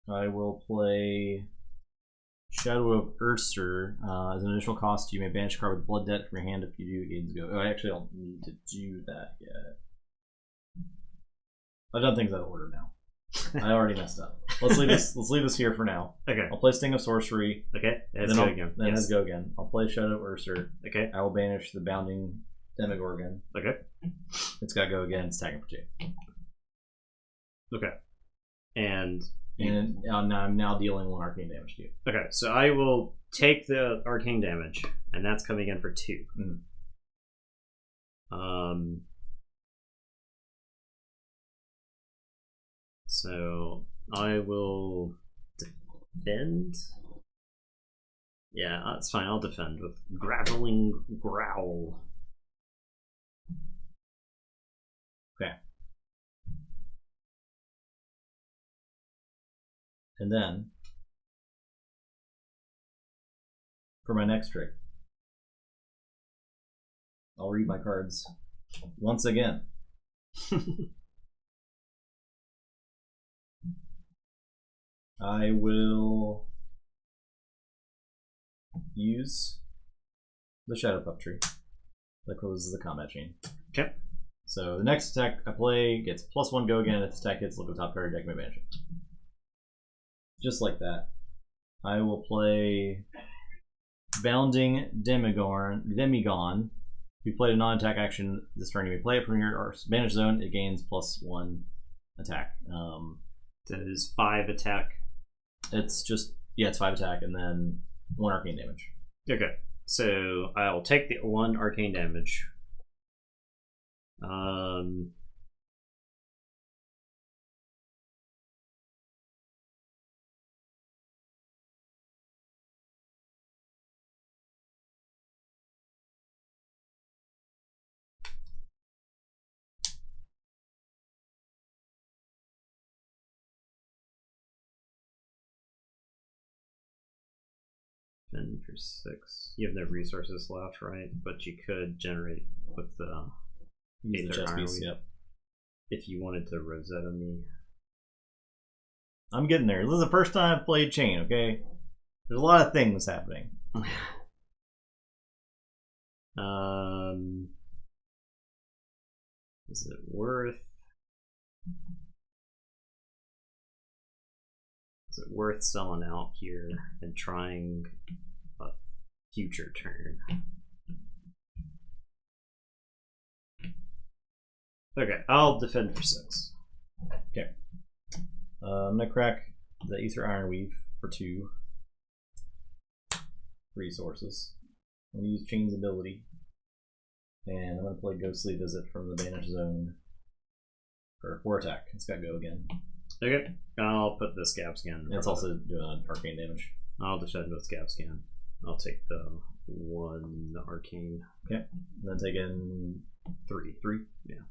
I will play Shadow of Urser. As an additional cost, you may banish a card with Blood Debt from your hand. If you do, it gains go. Oh, I actually don't need to do that yet. I've done things out of order now. I already messed up. Let's leave this. Let's leave this here for now. Okay. I'll play Sting of Sorcery. Okay. Let's go again. Then let's go again. I'll play Shadow of Urser. Okay. I will banish the Bounding Demogorgon. Okay. It's got to go again. It's attacking for 2. Okay. And I'm now dealing 1 arcane damage to you. okay, so I will take the arcane damage, and that's coming in for 2. So I will defend. Yeah, that's fine. I'll defend with Graveling Growl. Okay. And then, for my next trick, I'll read my cards once again. I will use the Shadow Puppetry that closes the combat chain. Okay. So the next attack I play gets +1 go again. If this attack hits, look at the top card of your deck, may banish it. Just like that. I will play Bounding Demigone. If you played a non-attack action this turn, you may play it from your banish zone. It gains +1 attack. That is 5 attack. It's just, yeah, it's 5 attack and then 1 arcane damage. Okay, so I'll take the 1 arcane damage. And for 6, you have no resources left, right? But you could generate with the chest piece, yep. If you wanted to Rosetta me. I'm getting there. This is the first time I've played Chain, okay? There's a lot of things happening. Is it worth... Is it worth selling out here and trying a future turn? Okay, I'll defend for 6. Okay. I'm gonna crack the Ether Iron Weave for 2 resources. I'm gonna use Chain's ability. And I'm gonna play Ghostly Visit from the Banish Zone for 4 attack. It's got go again. Okay, I'll put the Scab Scan. It's also doing arcane damage. I'll defend with Scab Scan. I'll take the 1 arcane. Okay, and then take in 3. Yeah.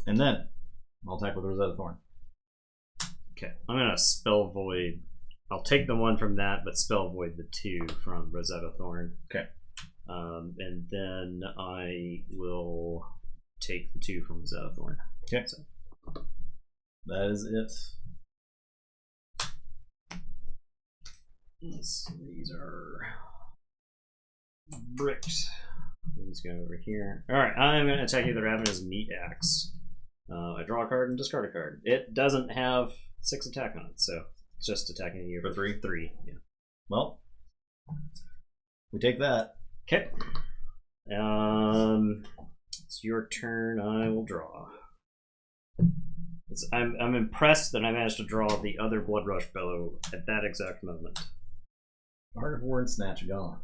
And then I'll attack with Rosetta Thorn. Okay, I'm gonna Spell Void. I'll take the 1 from that, but Spell Void the 2 from Rosetta Thorn. Okay. And then I will take the 2 from Rosetta Thorn. Okay. So that is it. These are bricks. Let's go over here. Alright, I'm going to attack you with the Ravenous Meat Axe. I draw a card and discard a card. It doesn't have 6 attack on it, so it's just attacking you for 3? 3, yeah. Well, we take that. Okay. It's your turn. I will draw. I'm impressed that I managed to draw the other Blood Rush Bellow at that exact moment. Heart of War and Snatch gone.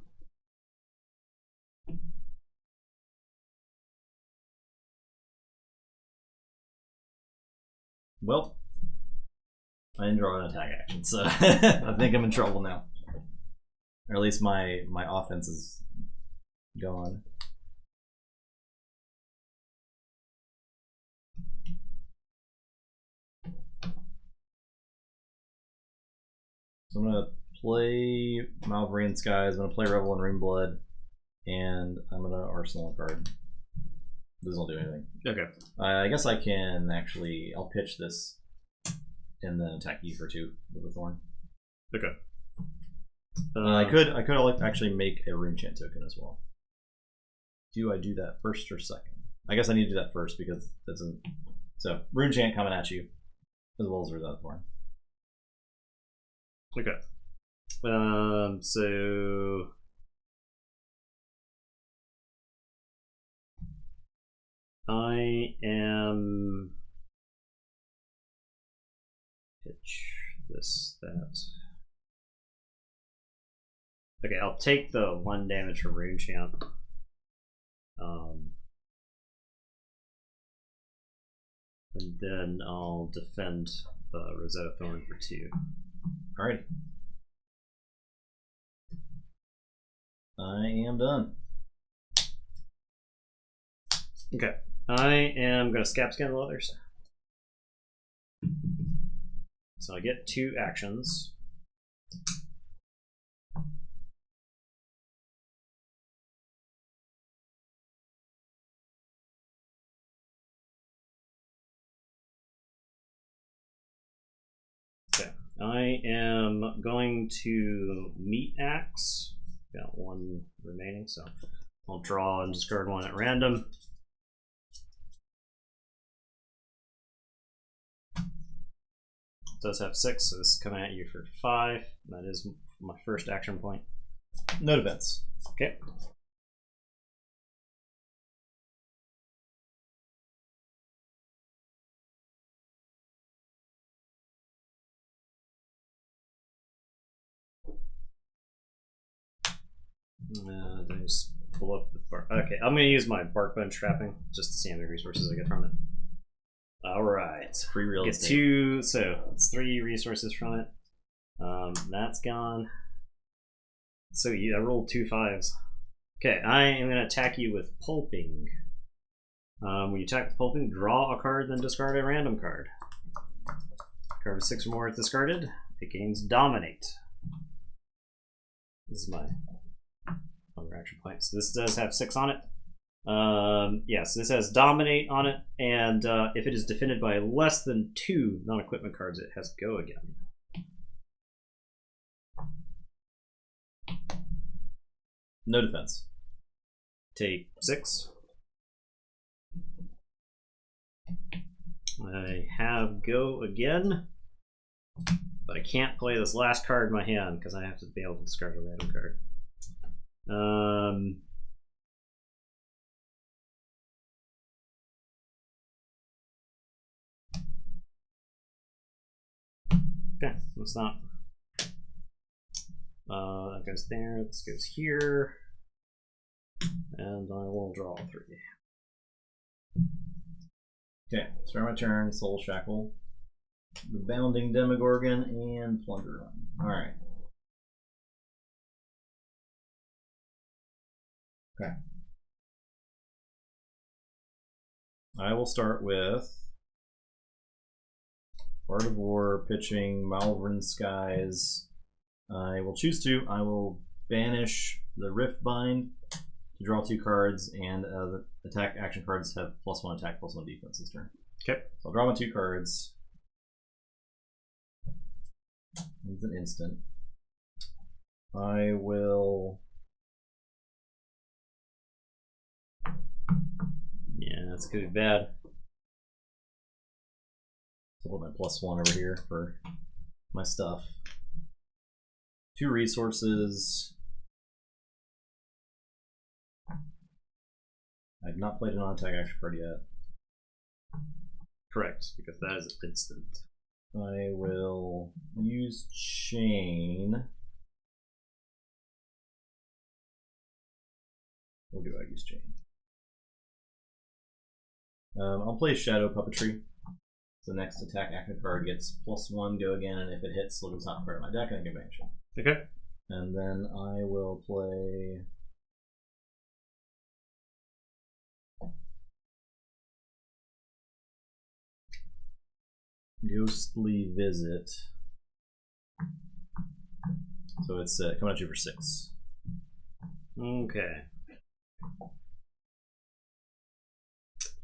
Well, I didn't draw an attack action, so I think I'm in trouble now. Or at least my offense is gone. So I'm gonna play Malverian Skies, I'm gonna play Revel in Runeblood, and I'm gonna Arsenal a card. This doesn't do anything. Okay. I guess I can actually, I'll pitch this and then attack you for 2 with a Thorn. Okay. I could actually make a Rune Chant token as well. Do I do that first or second? I guess I need to do that first because that's a, so Rune Chant coming at you as well as Rosetta Thorn. Okay. So I am pitch this, that. Okay, I'll take the 1 damage from Rune Chant. And then I'll defend Rosetta Thorn for 2. Alright. I am done. Okay. I am going to Scab Scan the others. So I get 2 actions. Okay. I am going to Meat Axe. Got 1 remaining, so I'll draw and discard 1 at random. does have 6, so this is coming at you for 5. That is my first action point. No defense. Okay. Just pull up the bark. Okay, I'm going to use my bark bone trapping just to see how many resources I get from it. Alright. Free real Get estate. 2, so it's 3 resources from it. That's gone. So I rolled 2 5s. Okay, I am going to attack you with pulping. When you attack with pulping, draw a card, then discard a random card. Card with 6 or more is discarded. It gains dominate. This is my other action point. So this does have 6 on it. Yes, this has dominate on it, and if it is defended by less than 2 non-equipment cards, it has go again. No defense. Take 6. I have go again, but I can't play this last card in my hand because I have to be able to discard a random card. Okay, let's not. That goes there, this goes here, and I will draw 3. Okay, start my turn. Soul Shackle, the Bounding Demogorgon, and Plunder Run. Alright. Okay. I will start with Art of War, pitching Malvern Skies. I will choose to. I will banish the Rift Bind to draw 2 cards, and the attack action cards have +1 attack, +1 defense this turn. Okay. So I'll draw my 2 cards. It's an instant. I will. Yeah, that's gonna be bad. So I'll put my +1 over here for my stuff. 2 resources. I've not played a non-attack action card yet. Correct, because that is instant. I will use Chain. Or do I use Chain? I'll play Shadow Puppetry. The next attack action card gets +1, go again, and if it hits, look at the top card of my deck and I can banish it. Okay. And then I will play Ghostly Visit. So it's coming at you for 6. Okay.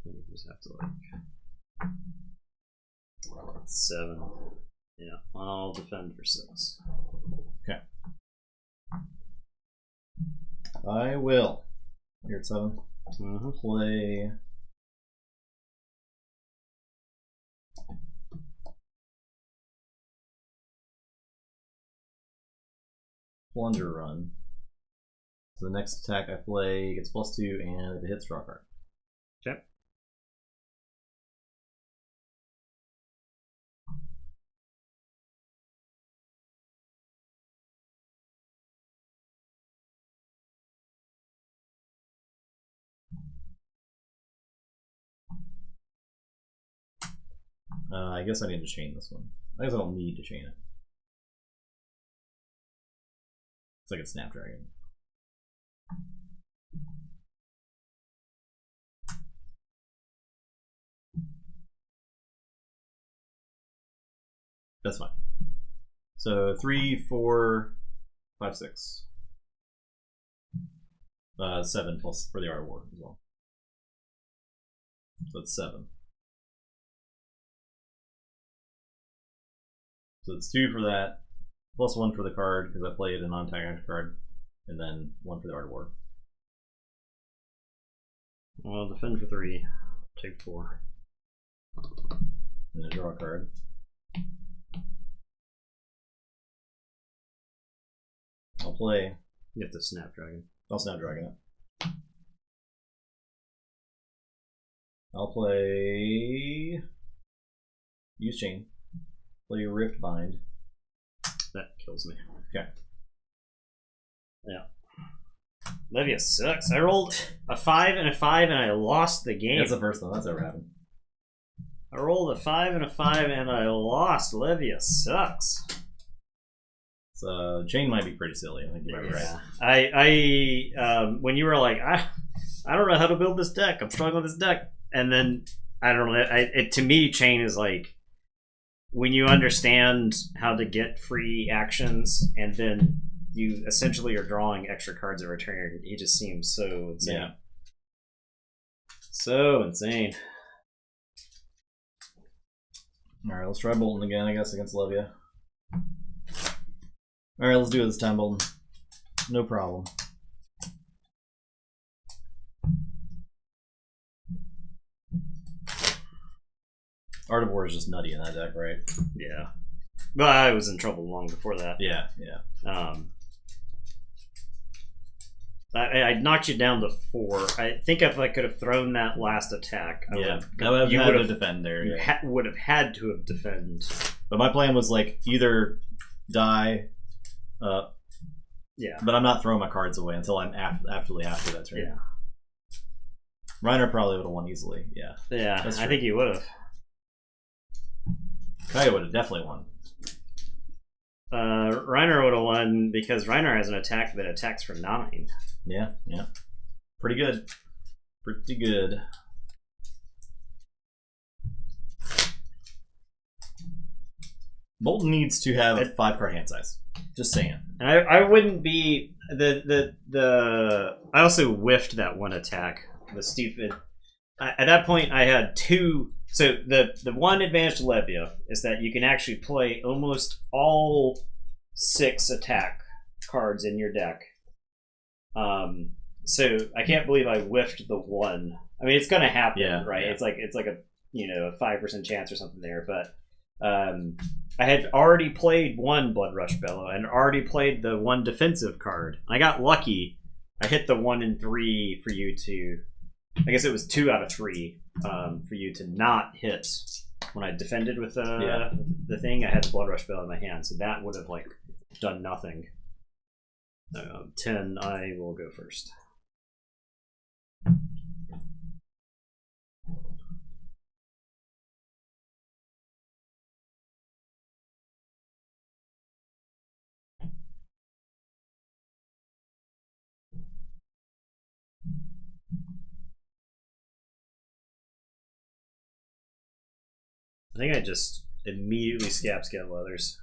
You just have to like 7. Yeah, I'll defend for 6. Okay. I will. You're at 7. Play Plunder Run. So the next attack I play gets +2, and if it hits, draw a card. Okay. I guess I need to chain this one. I guess I don't need to chain it. It's like a Snapdragon. That's fine. So 3, 4, 5, 6. 7 plus for the Art of War as well. So it's 7. So it's 2 for that, +1 for the card because I played a non-attack action card, and then 1 for the Art of War. I'll defend for 3. Take 4. And then draw a card. I'll play. You have to Snapdragon. I'll Snapdragon it. I'll play. Use Chain. Play Rift Bind. That kills me. Okay. Yeah. Levia sucks. I rolled a 5 and a 5 and I lost the game. That's the first one. That's ever happened. I rolled a 5 and a 5 and I lost. Levia sucks. So Chain might be pretty silly. I think you might be right. I when you were like, I don't know how to build this deck. I'm struggling with this deck, and then I don't know. To me, Chain is like when you understand how to get free actions, and then you essentially are drawing extra cards every turn. It just seems so insane. Yeah. So insane. All right, let's try Bolton again, I guess, against Levia. All right, let's do it this time, Bolton. No problem. Art of War is just nutty in that deck, right? Yeah. But I was in trouble long before that. Yeah, yeah. I knocked you down to 4. I think if I could have thrown that last attack, I would have had to defend there. You Yeah. would have had to have defended. But my plan was like either die, yeah. But I'm not throwing my cards away until I'm after that turn. Yeah. Reiner probably would have won easily. Yeah. Yeah, I think he would have. Kaya would have definitely won. Reiner would have won because Reiner has an attack that attacks for 9. Yeah, yeah. Pretty good. Pretty good. Bolton needs to have a 5-card hand size. Just saying. And I wouldn't be the I also whiffed that one attack. The stupid. At that point, I had 2. So the one advantage to Levia is that you can actually play almost all 6 attack cards in your deck. So I can't believe I whiffed the 1. I mean, it's gonna happen, right? Yeah. It's like a a 5% chance or something there. But I had already played 1 Blood Rush Bellow and already played the 1 defensive card. I got lucky. I hit the 1 and 3 for you to. I guess it was 2 out of 3 for you to not hit when I defended with the thing. I had the Blood Rush Bellow in my hand, so that would have done nothing. 10. I will go first. I think I just immediately scab leathers.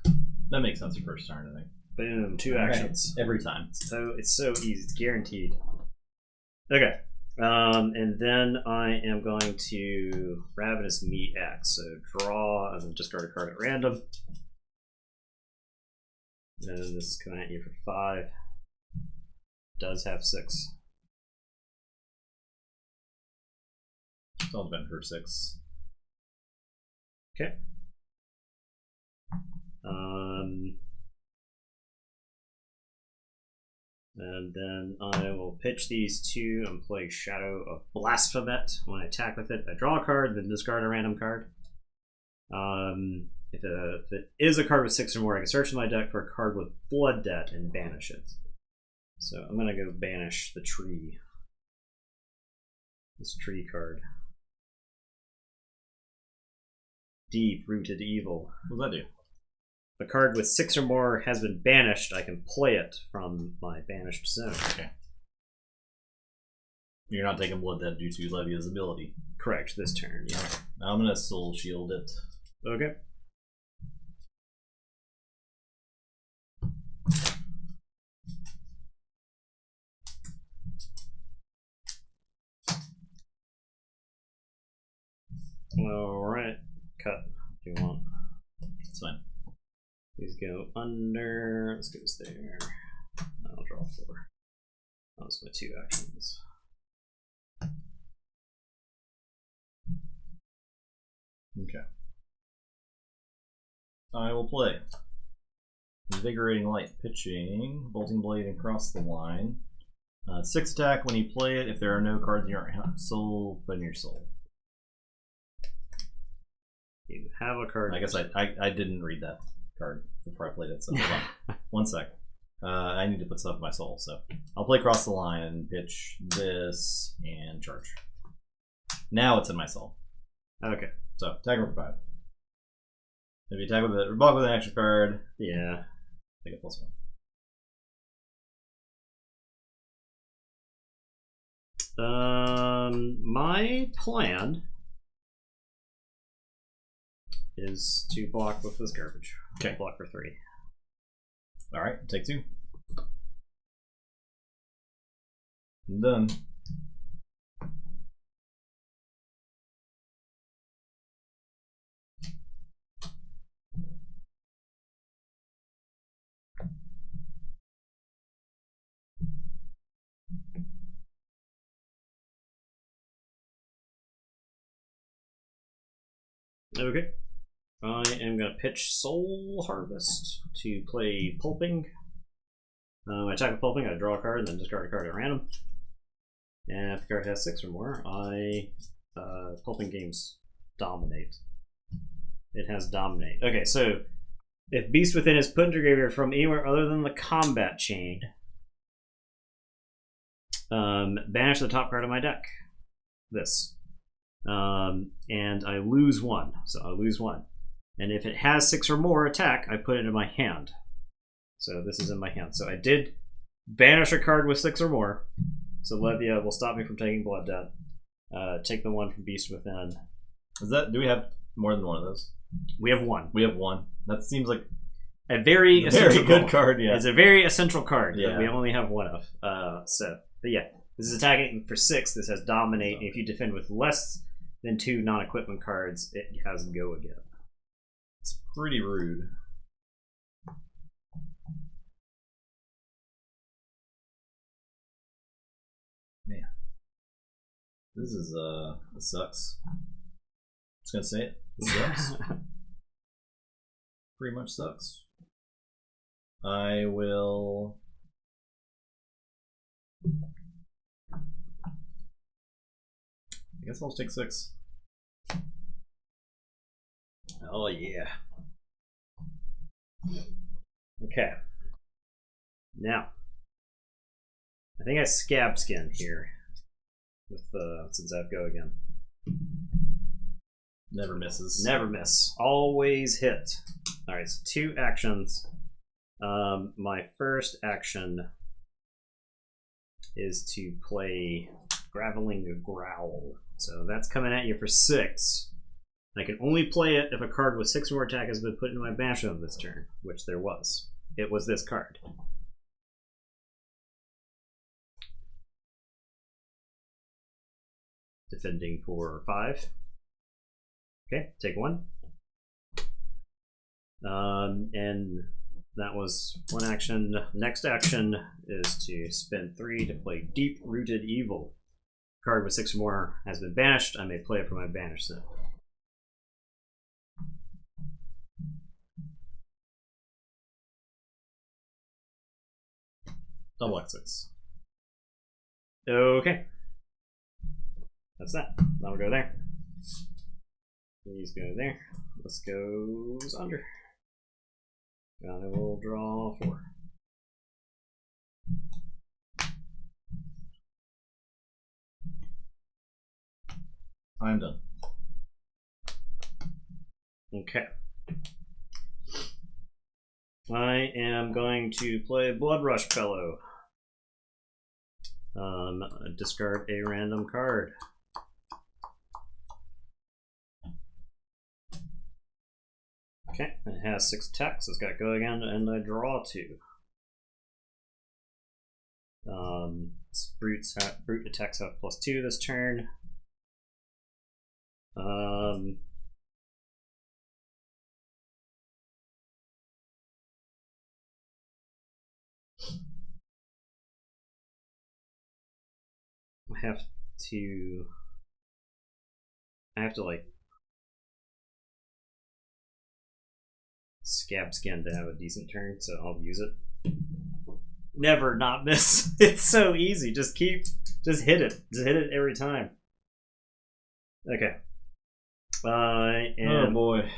That makes sense your first turn, I think. Boom, 2 actions. Every time. So it's so easy, it's guaranteed. Okay. And then I am going to Ravenous Meat X. So draw and discard a card at random. And this is coming at you for 5. Does have 6. It's all been for 6. Okay. And then I will pitch these 2 and play Shadow of Blasphemet. When I attack with it, I draw a card, then discard a random card. If it is a card with 6 or more, I can search in my deck for a card with Blood Debt and banish it. So I'm going to go banish the tree. This tree card. Deep-Rooted Evil. What does that do? If a card with 6 or more has been banished, I can play it from my banished zone. Okay. You're not taking Blood Debt due to Levia's ability. Correct, this turn, yeah. Now I'm going to Soul Shield it. Okay. Alright. Cut if you want. That's fine. Please go under. Let's go there. I'll draw 4. That was my 2 actions. Okay. I will play Invigorating Light, pitching, Bolting Blade, and cross the line. 6 attack when you play it. If there are no cards in your soul, put in your soul. You have a card. I guess I didn't read that card before I played it, so hold on. 1 sec. I need to put stuff in my soul, so I'll play cross the line, pitch this, and charge. Now it's in my soul. Okay. So attack number 5. If you attack with it, block with an extra card. Yeah. Take a +1. My plan is to block with this garbage. Okay. Block for 3. Alright, take 2. I'm done. Okay. I am going to pitch Soul Harvest to play Pulping. I attack with Pulping, I draw a card, and then discard a card at random. And if the card has 6 or more, Pulping Games Dominate. It has Dominate. Okay, so if Beast Within is put into graveyard from anywhere other than the combat chain, banish the top card of my deck. This. And I lose 1. So I lose 1. And if it has 6 or more attack, I put it in my hand. So this is in my hand. So I did banish a card with 6 or more. So Levia will stop me from taking Blood Debt. Take the 1 from Beast Within. Do we have more than one of those? We have 1. We have 1. That seems like a very good card. Yeah, it's a very essential card that we only have 1 of. But yeah, this is attacking for 6. This has Dominate. If you defend with less than 2 non-equipment cards, it has Go again. It's pretty rude. Man, this is it sucks. Just gonna say it. It sucks. Pretty much sucks. I will. I guess I'll take 6. Oh yeah. Okay. Now, I think I Scab Skin here with since I have Go again. Never misses. Never miss. Always hit. All right. So 2 actions. My first action is to play Graveling Growl. So that's coming at you for 6. I can only play it if a card with 6 or more attack has been put into my bash of this turn, which there was. It was this card. Defending for 5. Okay, take 1. And that was 1 action. Next action is to spend 3 to play Deep Rooted Evil. Card with 6 or more has been banished. I may play it for my banish set. Double X6. Okay. That's that. That'll go there. These go there. This goes under. I will draw 4. I'm done. Okay. I am going to play Blood Rush Fellow. Discard a random card. Okay, it has 6 attacks. It's got Go again, and I draw 2. Brute attacks have +2 this turn. I have to like Scab Skin to have a decent turn, so I'll use it. Never not miss. It's so easy. Just hit it. Just hit it every time. Okay. Oh boy.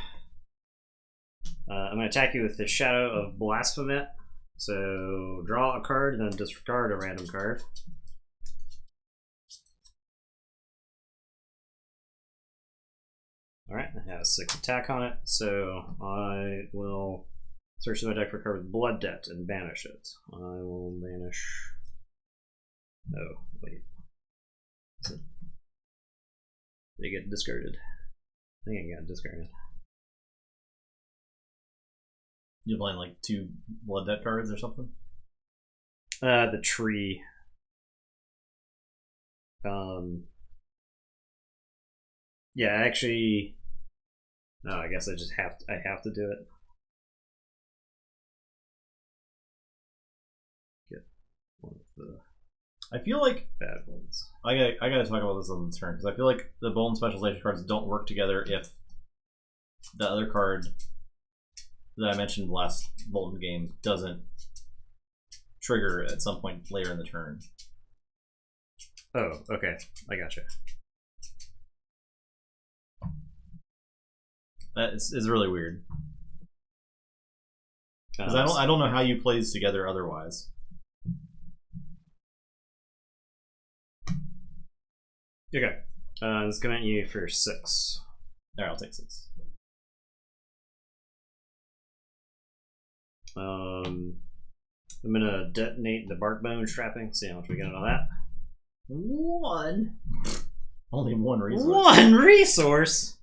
I'm going to attack you with the Shadow of Blasphemit. So draw a card and then discard a random card. Alright, it has 6 attack on it, so I will search my deck for a card with Blood Debt and banish it. I will banish. Oh, wait. They get discarded. I think I got discarded. You're playing like 2 Blood Debt cards or something? The tree. Yeah, actually. No, I guess I just have to do it. Get one of the I feel like bad ones. I gotta talk about this on the turn because I feel like the Bolton specialization cards don't work together if the other card that I mentioned last Bolton game doesn't trigger at some point later in the turn. Oh, okay, I gotcha. That is really weird because Uh, I don't know how you play these together otherwise. Okay, it's coming at you for 6. There, I'll take 6. I'm gonna detonate the bark bone trapping. See how much we get on that. 1. Only 1 resource. 1 resource.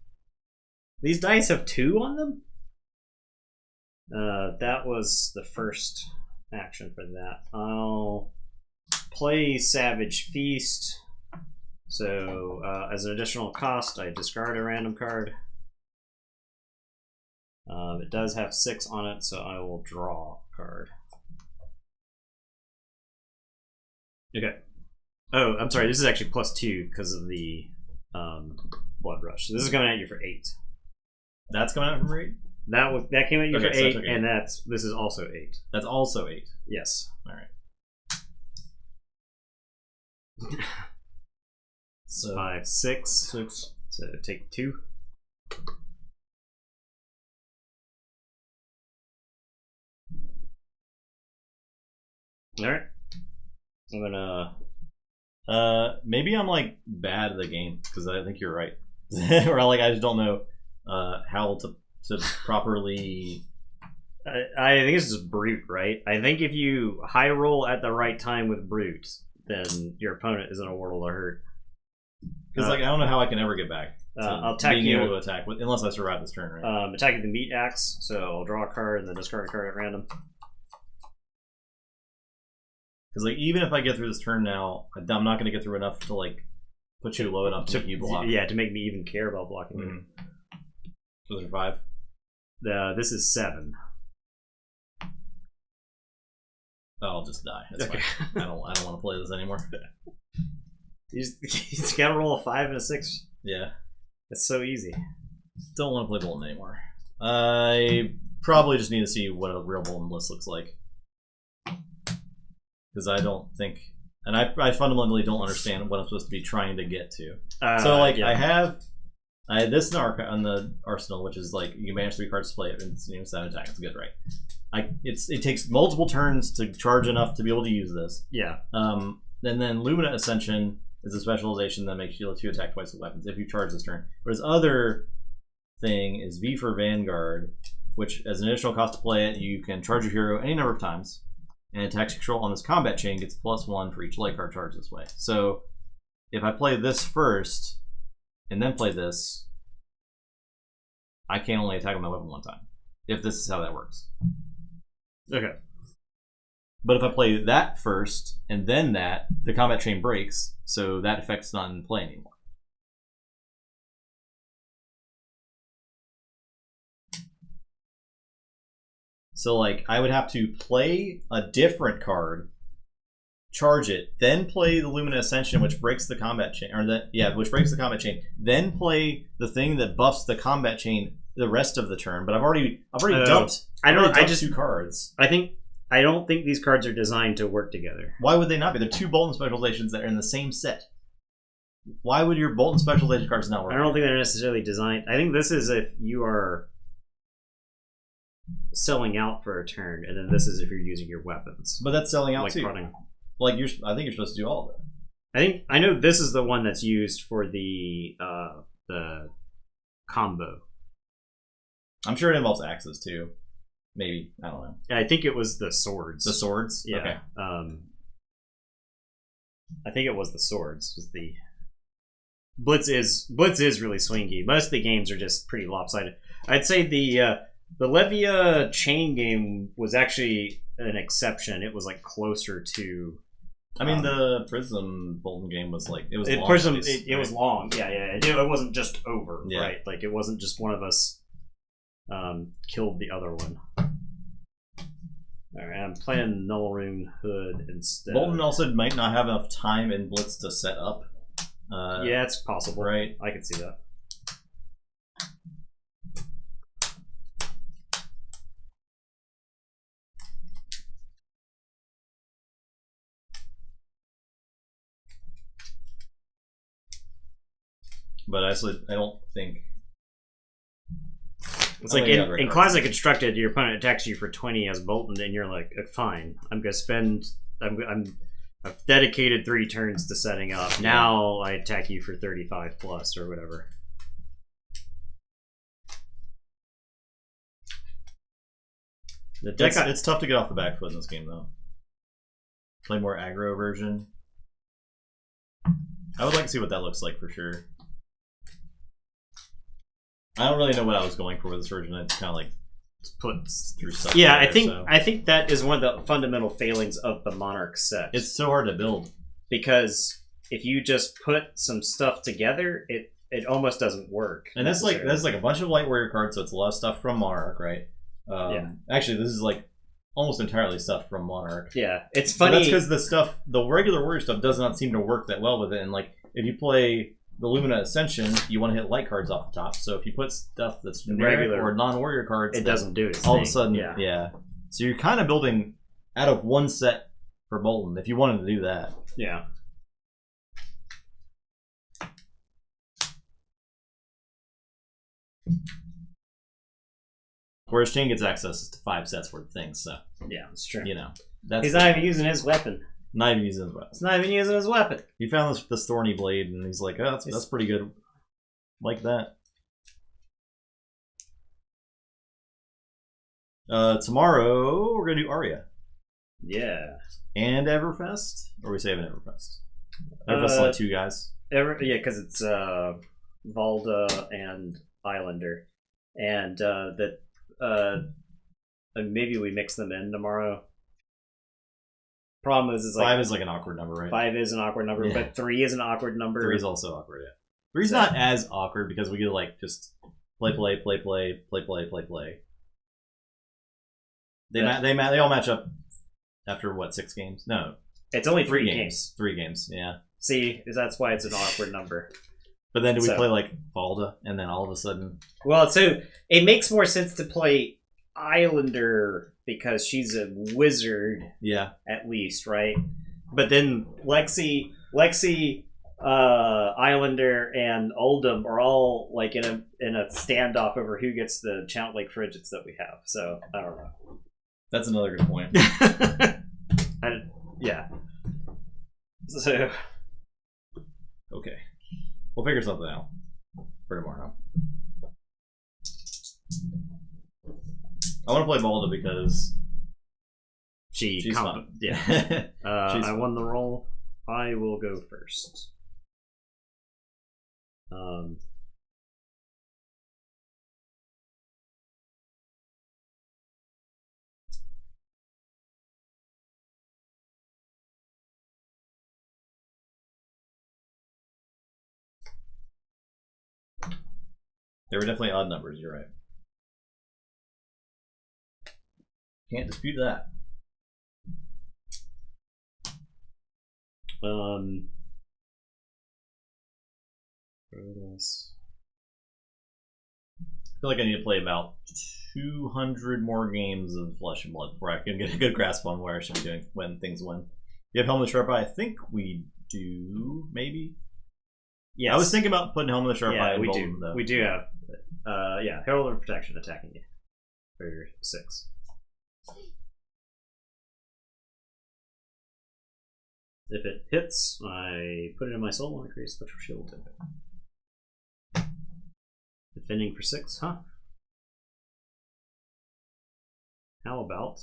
These dice have 2 on them. That was the first action for that. I'll play Savage Feast. So as an additional cost, I discard a random card. It does have 6 on it, so I will draw a card. Okay. Oh, I'm sorry. This is actually +2 because of the Blood Rush. So this is coming at you for 8. That's coming out from 8? That came at you Okay, for so 8, okay. and this is also 8. That's also 8. Yes. Alright. So 5, 6. 6. So take 2. Alright. I'm gonna. Maybe I'm like bad at the game because I think you're right, or like I just don't know how to properly. I think it's just Brute, right? I think if you high roll at the right time with Brute, then your opponent is in a world of hurt. Because like I don't know how I can ever get back. I'll attack being you. able to attack unless I survive this turn, right? Attack with the Meat Axe, so I'll draw a card and then discard a card at random. Because like even if I get through this turn now, I'm not going to get through enough to like put you low enough to make you block. Yeah, to make me even care about blocking you. Mm-hmm. Those are 5. This is 7. Oh, I'll just die. That's Okay. fine. I don't want to play this anymore. You just gotta roll a 5 and a 6. Yeah. It's so easy. Don't want to play Bolton anymore. I probably just need to see what a real Bolton list looks like. Because I don't think... And I fundamentally don't understand what I'm supposed to be trying to get to. So, like, yeah. I had this on the Arsenal, which is, like, you manage 3 cards to play it, and it's 7 attack. It's good, right? It takes multiple turns to charge enough to be able to use this. Yeah. And then Lumina Ascension is a specialization that makes you able to attack twice with weapons if you charge this turn. But his other thing is V for Vanguard, which, as an additional cost to play it, you can charge your hero any number of times. And attacks control on this combat chain gets +1 for each light card charged this way. So if I play this first and then play this, I can only attack with my weapon 1 time. If this is how that works. Okay. But if I play that first and then that, the combat chain breaks, so that effect's not in play anymore. So, like, I would have to play a different card, charge it, then play the Lumina Ascension, which breaks the combat chain, which breaks the combat chain, then play the thing that buffs the combat chain the rest of the turn, but I've already dumped. I dumped just 2 cards. I don't think these cards are designed to work together. Why would they not be? They're 2 Bolton specializations that are in the same set. Why would your Bolton specialization cards not work? I don't think they're necessarily designed. I think this is if you are selling out for a turn, and then this is if you're using your weapons. But that's selling out like too. Running. Like I think you're supposed to do all of it. I know this is the one that's used for the combo. I'm sure it involves axes too. Maybe, I don't know. I think it was the swords. The swords? Yeah. Okay. I think it was the swords. Was the Blitz is really swingy. Most of the games are just pretty lopsided. I'd say the Levia chain game was actually an exception. It was like closer to. I mean, the Prism Bolton game was like it was long. Prism. It was long. Yeah. It wasn't just over. Yeah. Right. Like it wasn't just one of us killed the other one. All right, I'm playing Nullrune Hood instead. Bolton also might not have enough time in Blitz to set up. Yeah, it's possible. Right. I can see that. But actually, I don't think. It's like in Classic Constructed, your opponent attacks you for 20 as Bolton, and you're like, fine, I'm gonna spend. I've dedicated 3 turns to setting up. Now I attack you for 35 plus or whatever. The deck it's tough to get off the back foot in this game, though. Play more aggro version. I would like to see what that looks like for sure. I don't really know what I was going for with this version. I just kind of like put through stuff. Yeah, together, I think that is one of the fundamental failings of the Monarch set. It's so hard to build because if you just put some stuff together, it almost doesn't work. And that's like a bunch of Light Warrior cards, so it's a lot of stuff from Monarch, right? Yeah. Actually, this is like almost entirely stuff from Monarch. Yeah, it's funny. But that's because the regular Warrior stuff does not seem to work that well with it. And like, if you play the Lumina Ascension, you want to hit light cards off the top. So if you put stuff that's generic regular or non-warrior cards, it doesn't do it. All of a sudden, yeah. So you're kind of building out of one set for Bolton if you wanted to do that. Yeah. Whereas Shane gets access to 5 sets worth of things, so yeah, that's true. You know, that's he's not even using his weapon. Not even using his weapon. He's not even using his weapon. He found this thorny blade, and he's like, "Oh, that's pretty good." Like that. Tomorrow we're gonna do Aria. Yeah. And Everfest, or are we saving Everfest? Everfest is like 2 guys. Yeah, because it's Valda and Islander, and maybe we mix them in tomorrow. Problem is like 5 is like an awkward number, right? 5 is an awkward number, but 3 is an awkward number. 3 is also awkward. Yeah, 3's not as awkward because we get like just play. They all match up after what 6 games? No, it's only 3 games. 3 games. Yeah. See, that's why it's an awkward number. But then do we play like Valda, and then all of a sudden? Well, so it makes more sense to play Islander because she's a wizard. Yeah. At least, right? But then Lexi, Islander, and Oldham are all like in a standoff over who gets the Chant Lake Frigates that we have. So I don't know. That's another good point. Yeah. So. Okay. We'll figure something out for tomorrow. I want to play Balda because she's fun. Yeah. I won the roll. I will go first. They were definitely odd numbers, you're right. Can't dispute that. feel like I need to play about 200 more games of Flesh and Blood before I can get a good grasp on where I should be doing when things win. You have Helm of the Sharp Eye? I think we do, maybe? Yes. I was thinking about putting Helm of the Sharp Eye in we Bolton, do. though. We do have, Herald of Protection attacking you for 6. If it hits, I put it in my soul and I create a special shield token. Defending for 6, huh? How about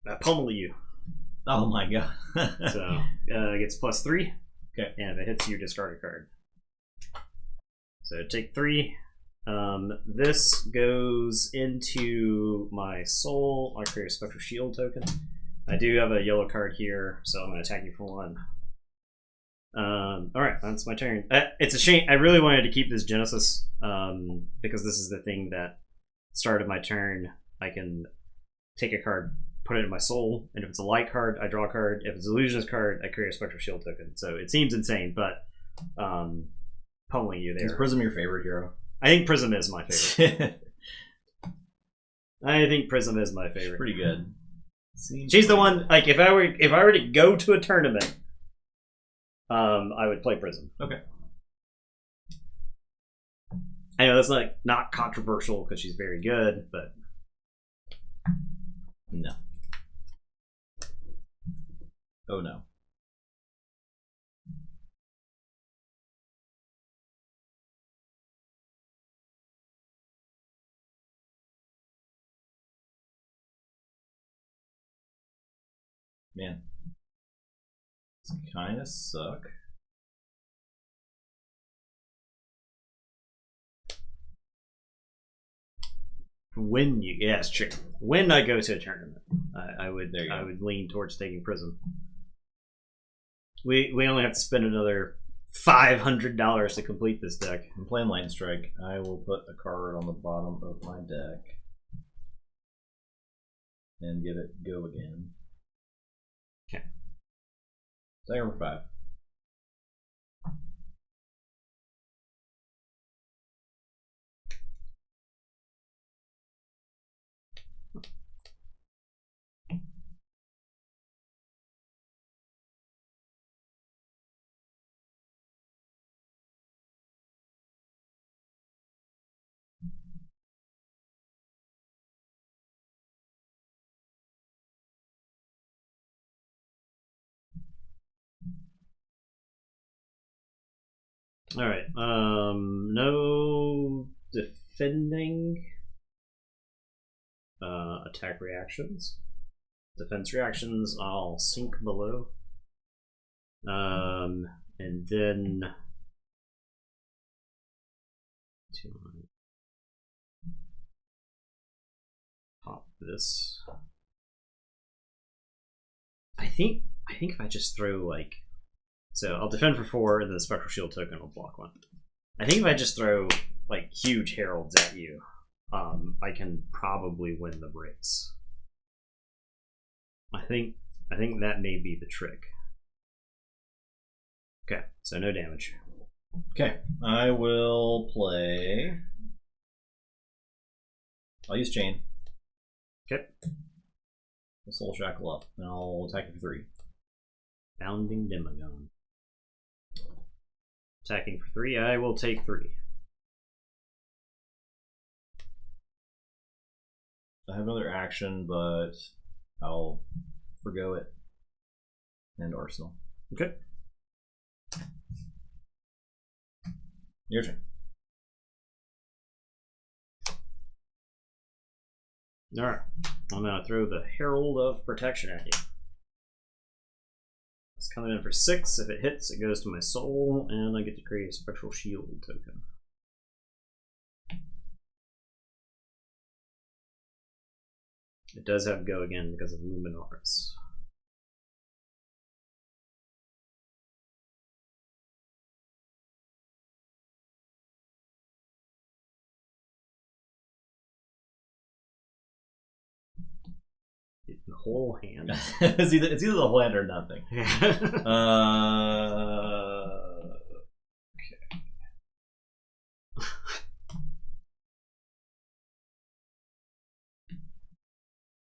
I pummel you? Oh my god. So it gets +3. Okay. And if it hits you, discard a card. So take 3. This goes into my soul. I create a special shield token. I do have a yellow card here, so I'm going to attack you for 1. Alright, that's my turn. It's a shame. I really wanted to keep this Genesis, because this is the thing that started my turn. I can take a card, put it in my soul, and if it's a light card, I draw a card. If it's an illusionist card, I create a special shield token. So it seems insane, but pummeling you there. Is Prism your favorite hero? I think Prism is my favorite. I think Prism is my favorite. She's pretty good. She's the one. Like if I were to go to a tournament, I would play Prism. Okay. I know that's not controversial because she's very good, but no. Oh no. Man. This kind of suck. when you it's true. When I go to a tournament, I would lean towards taking Prism. We only have to spend another $500 to complete this deck. I'm playing Lightning Strike. I will put a card on the bottom of my deck and give it go again. Okay. Second for 5. All right. No defending. Attack reactions. Defense reactions, I'll sink below. And then pop this. I think if I just throw so I'll defend for 4 and then the special shield token will block 1. I think if I just throw huge heralds at you, I can probably win the race. I think that may be the trick. Okay, so no damage. Okay, I will play. I'll use Chain. Okay. The Soul Shackle up, and I'll attack you for 3. Bounding Demagon. Attacking for 3, I will take 3. I have another action, but I'll forgo it. And Arsenal. Okay. Your turn. Alright. I'm going to throw the Herald of Protection at you. It's coming in for 6. If it hits, it goes to my soul, and I get to create a special shield token. It does have go again because of Luminaris. whole hand. it's either the whole hand or nothing. Okay.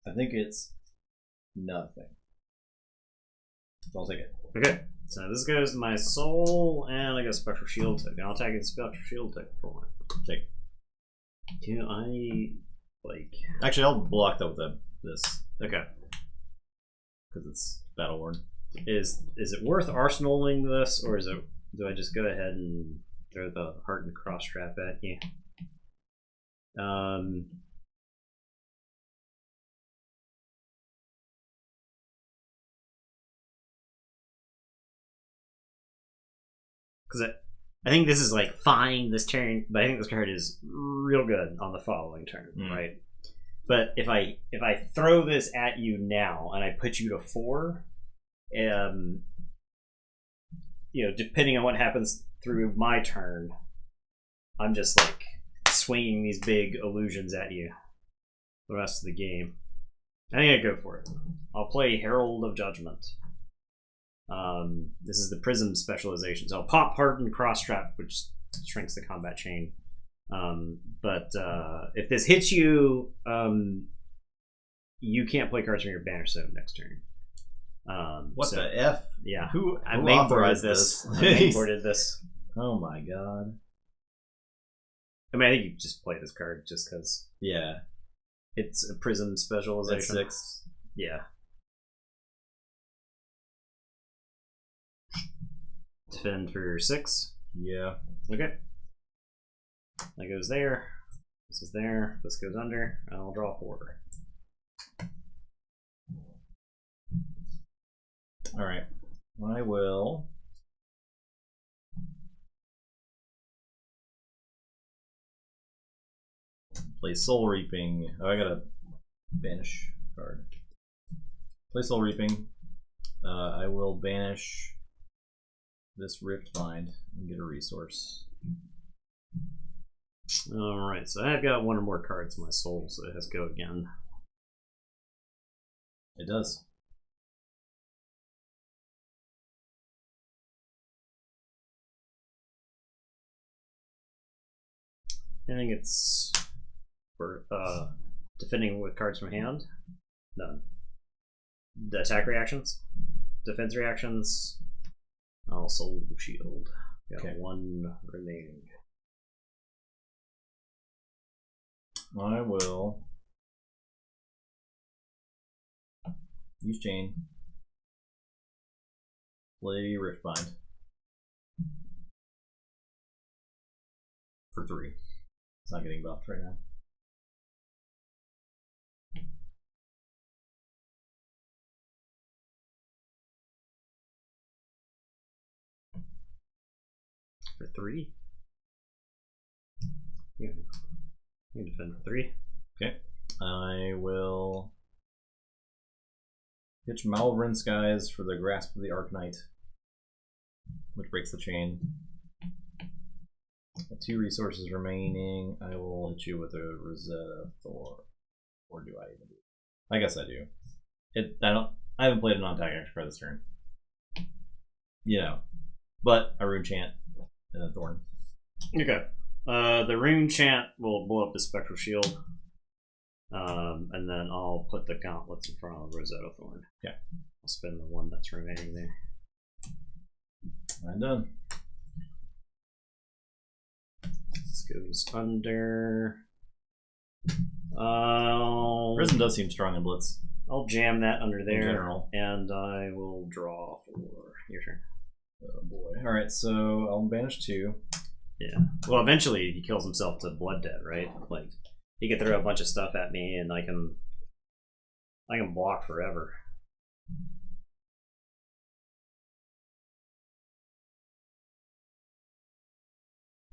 I think it's nothing. So I'll take it. Okay. So this goes to my soul, and I get a Spectral Shield token. I'll tag a Spectral Shield token for one. Take. Do I like? Actually, I'll block that with this Okay. because it's battle worn. Is it worth arsenaling this, or do I just go ahead and throw the heart and cross trap at you? Because I think this is like fine this turn, but I think this card is real good on the following turn, right? But if I throw this at you now and I put you to 4, depending on what happens through my turn, I'm just like swinging these big illusions at you the rest of the game. I think I'd go for it. I'll play Herald of Judgment. This is the Prism specialization. So I'll pop Hardened Cross Trap, which shrinks the combat chain. But if this hits you, you can't play cards from your banner set next turn. What the F? Yeah. Who authorized this? I mainboarded this. Oh my god. I mean, I think you just play this card just because. Yeah. It's a Prism specialization. That's 6. Yeah. Defend for 6. Yeah. Okay. That goes there. This is there. This goes under. I'll draw 4. Alright. I will play Soul Reaping. Oh, I gotta banish card. Play Soul Reaping. I will banish this Rift Bind and get a resource. Alright, so I've got 1 or more cards in my soul, so it has to go again. It does. I think it's for defending with cards from hand. None. The attack reactions, defense reactions. I'll Soul Shield. Got Okay. 1 remaining. I will use Chain. Play Rift Bind. For 3. It's not getting buffed right now. For 3? Yeah. You can defend for 3. Okay. I will pitch Malvern Skies for the Grasp of the Arknight, which breaks the chain. 2 resources remaining. I will hit you with a Rosetta Thorn. Or do I even do it? I guess I do. I haven't played a non-attack action card this turn. You know. But a Rune Chant and a Thorn. Okay. The Rune Chant will blow up the Spectral Shield. And then I'll put the gauntlets in front of Rosetta Thorn. Okay. I'll spend the 1 that's remaining there. I'm done. This goes under. Prism does seem strong in Blitz. I'll jam that under there. In general. And I will draw for your turn. Oh boy. Alright, so I'll banish 2. Yeah. Well, eventually he kills himself to Blood Debt, right? Like, he can throw a bunch of stuff at me and I can block forever.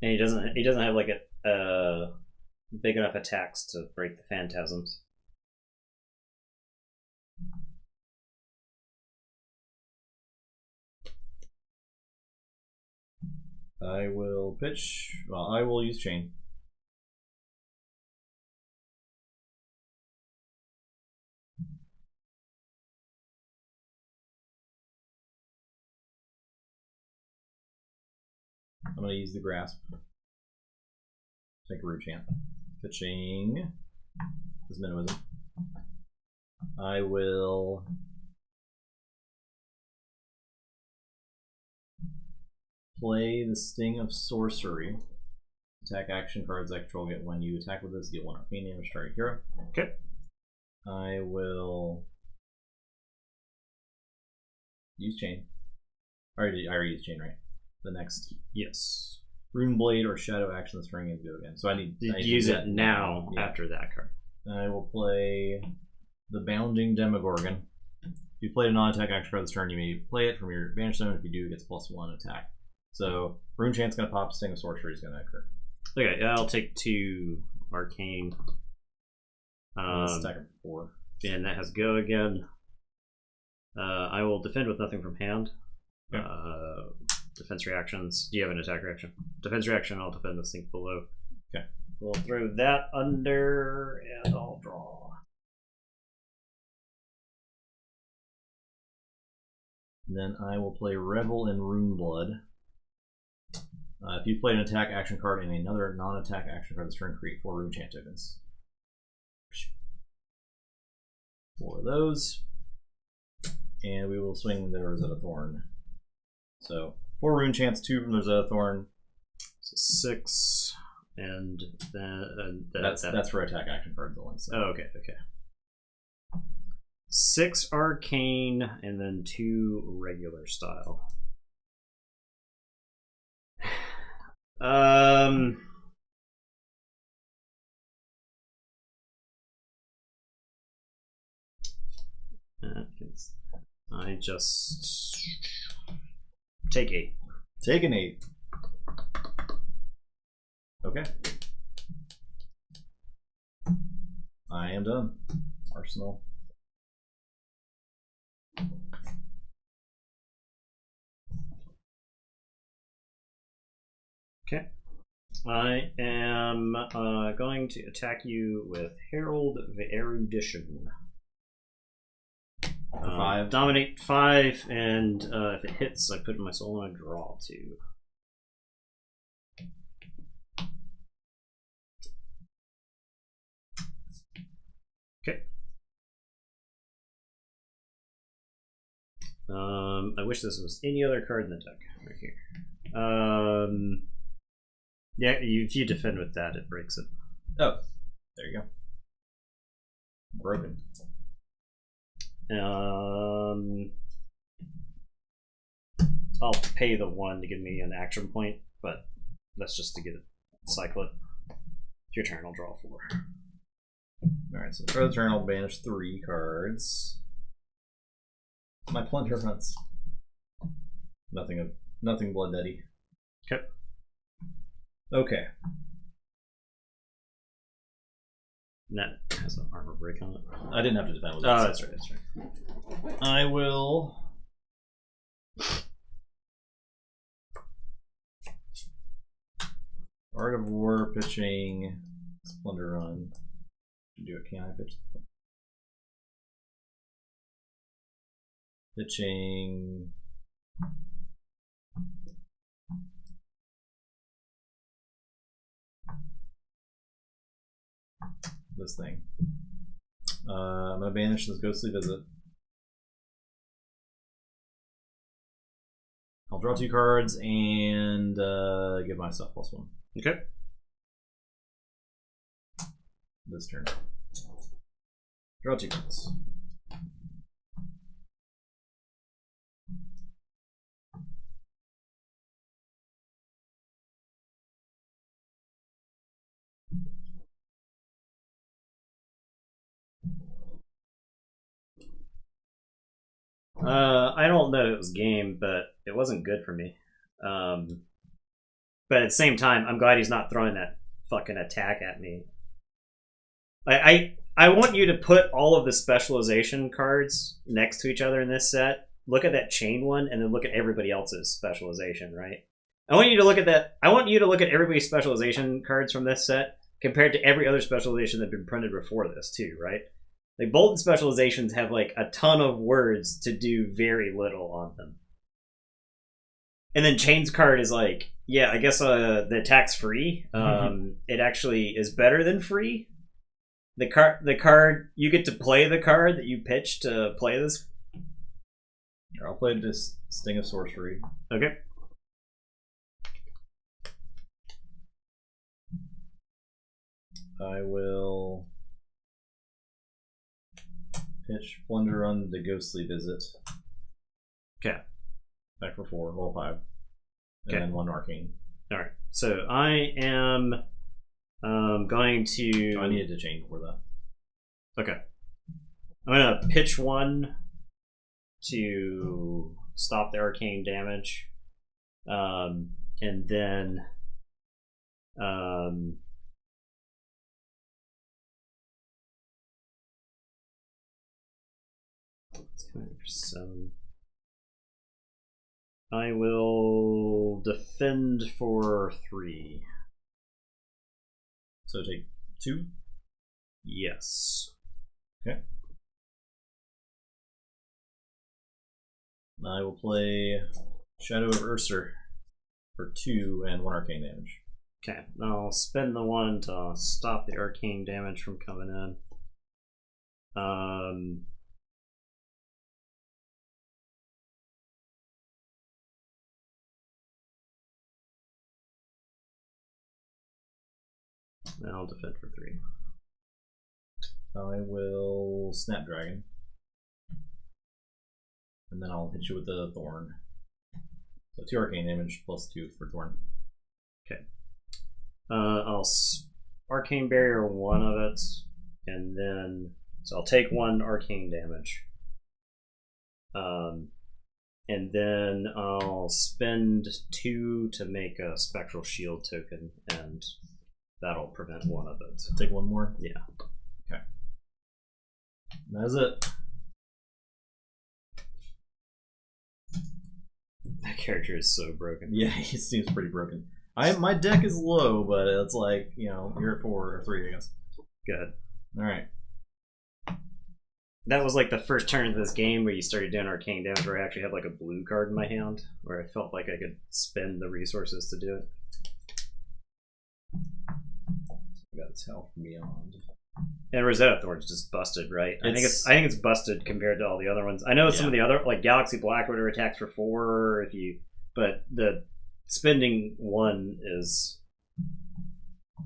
And he doesn't have like a big enough attacks to break the phantasms. I will pitch. Well, I will use Chain. I'm going to use the grasp. Take a root chant. Pitching this Minimism. I will play the Sting of Sorcery. Attack action cards I control get when you attack with this, deal 1 arcane damage to target hero. Okay. I will use Chain. I already used Chain, right? The next. Yes. Rune Blade or Shadow action this turn and go again. So I need to use it now after that card. I will play the Bounding Demogorgon. If you play a non-attack action card this turn, you may play it from your advantage zone. If you do, it gets +1 attack. So Rune Chant's going to pop, Sting of Sorcery is going to occur. Okay, I'll take 2 arcane. Stack of 4. And that has go again. I will defend with nothing from hand. Okay. Defense reactions. Do you have an attack reaction? Defense reaction, I'll defend this thing below. Okay. We'll throw that under, and I'll draw. And then I will play Revel in Runeblood. If you play an attack action card and another non-attack action card this turn, create 4 Rune Chant tokens. 4 of those. And we will swing the Rosetta Thorn. So 4 Rune Chants, 2 from the Rosetta Thorn. So 6, and then that's for attack action cards only. So. Oh, okay. 6 arcane, and then 2 regular style. I just take 8. Take an 8. Okay. I am done. Arsenal. Okay. I am going to attack you with Herald of Erudition. 5. Dominate 5, and if it hits, I put my soul on a draw 2. Okay. I wish this was any other card in the deck right here. Yeah, if you defend with that, it breaks it. Oh, there you go. Broken. I'll pay the 1 to give me an action point, but that's just to get it, cycle it. It's your turn, I'll draw 4. Alright, so for the turn, I'll banish 3 cards. My Plunder Hunts. Nothing blooddeady. Okay. Okay. And that has an armor break on it. I didn't have to defend with Oh, this. that's right. I will Art of War pitching Splendor Run. Do it, can I pitch? Pitching this thing. I'm gonna banish this Ghostly Visit. I'll draw 2 cards and give myself +1. Okay. This turn. Draw 2 cards. I don't know if it was game, but it wasn't good for me. But at the same time, I'm glad he's not throwing that fucking attack at me. I want you to put all of the specialization cards next to each other in this set. Look at that chain one, and then look at everybody else's specialization, right? I want you to look at that. I want you to look at everybody's specialization cards from this set compared to every other specialization that's been printed before this, too, right? Like, Bolton specializations have, like, a ton of words to do very little on them. And then Chain's card is like, yeah, I guess the attack's free. It actually is better than free. The card you get to play the card that you pitched to play this. Here, I'll play this Sting of Sorcery. Okay. I will pitch Plunder on the Ghostly Visit. Okay. Back for 4, roll 5. And Okay. then 1 Arcane. Alright. So I am going to. I needed to chain for that. Okay. I'm gonna pitch 1 to stop the arcane damage. And then it's coming for 7. I will defend for 3. So take 2. Yes. Okay. I will play Shadow of Ursa for 2 and 1 Arcane damage. Okay, I'll spend the 1 to stop the arcane damage from coming in. And I'll defend for 3. I will Snapdragon. And then I'll hit you with the Thorn. So 2 Arcane damage plus 2 for Thorn. Okay. I'll arcane barrier 1 of it, and then so I'll take 1 arcane damage. And then I'll spend 2 to make a spectral shield token, and that'll prevent 1 of it. Take 1 more? Yeah. Okay. And that's it. That character is so broken. Yeah, he seems pretty broken. My deck is low, but it's like, you know, you're at 4 or 3, I guess. Good. Alright. That was like the first turn of this game where you started doing arcane damage, where I actually had like a blue card in my hand, where I felt like I could spend the resources to do it. I got its Hell from Beyond. And Rosetta Thorn's just busted, right? I think it's busted compared to all the other ones. I know some of the other, like Galaxy Black Widow attacks for 4 but the spending 1 is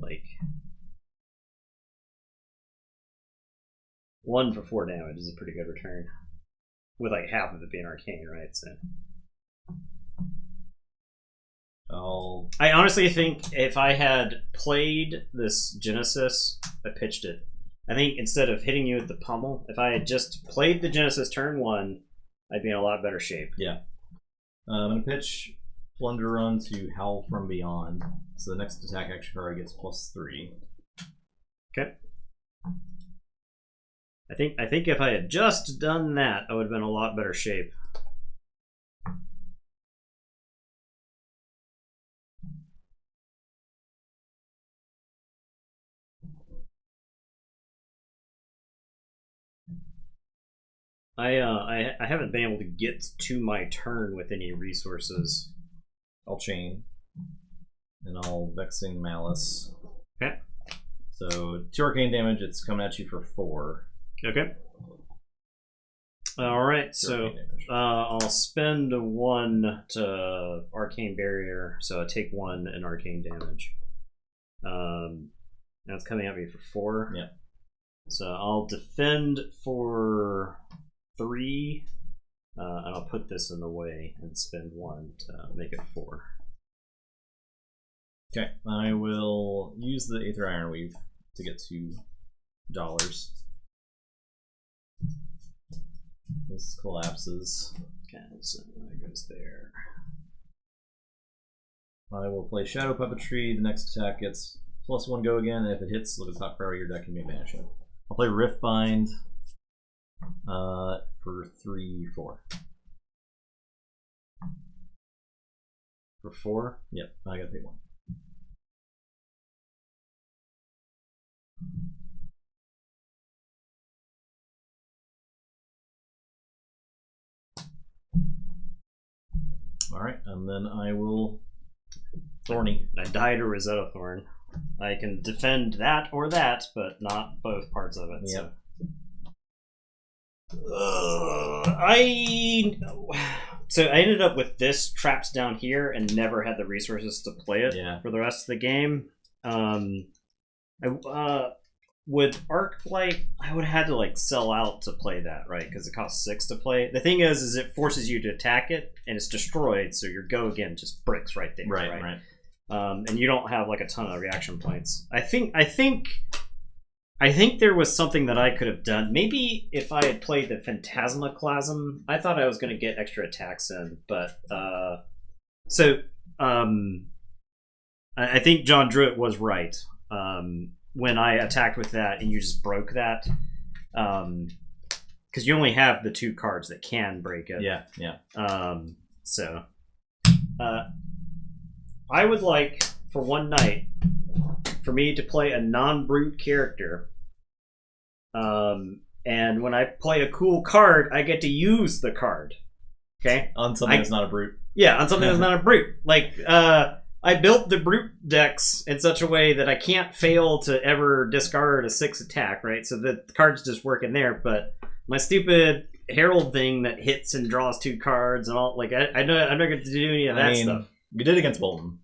like 1 for 4 damage is a pretty good return, with like half of it being arcane, right? So I honestly think if I had played this Genesis, I pitched it. I think instead of hitting you with the pummel, if I had just played the Genesis turn 1, I'd be in a lot better shape. Yeah. I'm going to pitch Plunder on to Howl from Beyond. So the next attack action card gets plus 3. Okay. I think if I had just done that, I would have been in a lot better shape. I haven't been able to get to my turn with any resources. I'll chain. And I'll Vexing Malice. Okay. So 2 arcane damage, it's coming at you for 4. Okay. Alright, so I'll spend 1 to arcane barrier, so I take 1 in arcane damage. That's coming at me for 4. Yeah. So I'll defend for 3, and I'll put this in the way and spend 1 to make it 4. Okay, I will use the Aether Ironweave to get $2. This collapses. Okay, so that goes there. I will play Shadow Puppetry. The next attack gets plus 1 go again, and if it hits, look at the top priority of your deck and may banish it. I'll play Riftbind for 3, 4. For 4? Yep, I gotta pay 1. All right, and then I will Thorny. I died a Rosetta Thorn. I can defend that or that, but not both parts of it. Yep. So I ended up with this trapped down here and never had the resources to play it for the rest of the game. With Arclight, I would have had to like sell out to play that, right? Because it costs 6 to play. The thing is it forces you to attack it, and it's destroyed, so your go again just bricks right there. Right. And you don't have like a ton of reaction points. I think there was something that I could have done. Maybe if I had played the Phantasmaclasm, I thought I was going to get extra attacks in, but I think John Druitt was right. When I attacked with that and you just broke that, because you only have the 2 cards that can break it. Yeah. I would like, for one night, for me to play a non-brute character. And when I play a cool card, I get to use the card. Okay? On something that's not a brute. Yeah, on something that's not a brute. Like, I built the brute decks in such a way that I can't fail to ever discard a 6 attack, right? So the cards just work in there, but my stupid Herald thing that hits and draws 2 cards and all, like, I'm not going to do any of that stuff. You did against Bolton.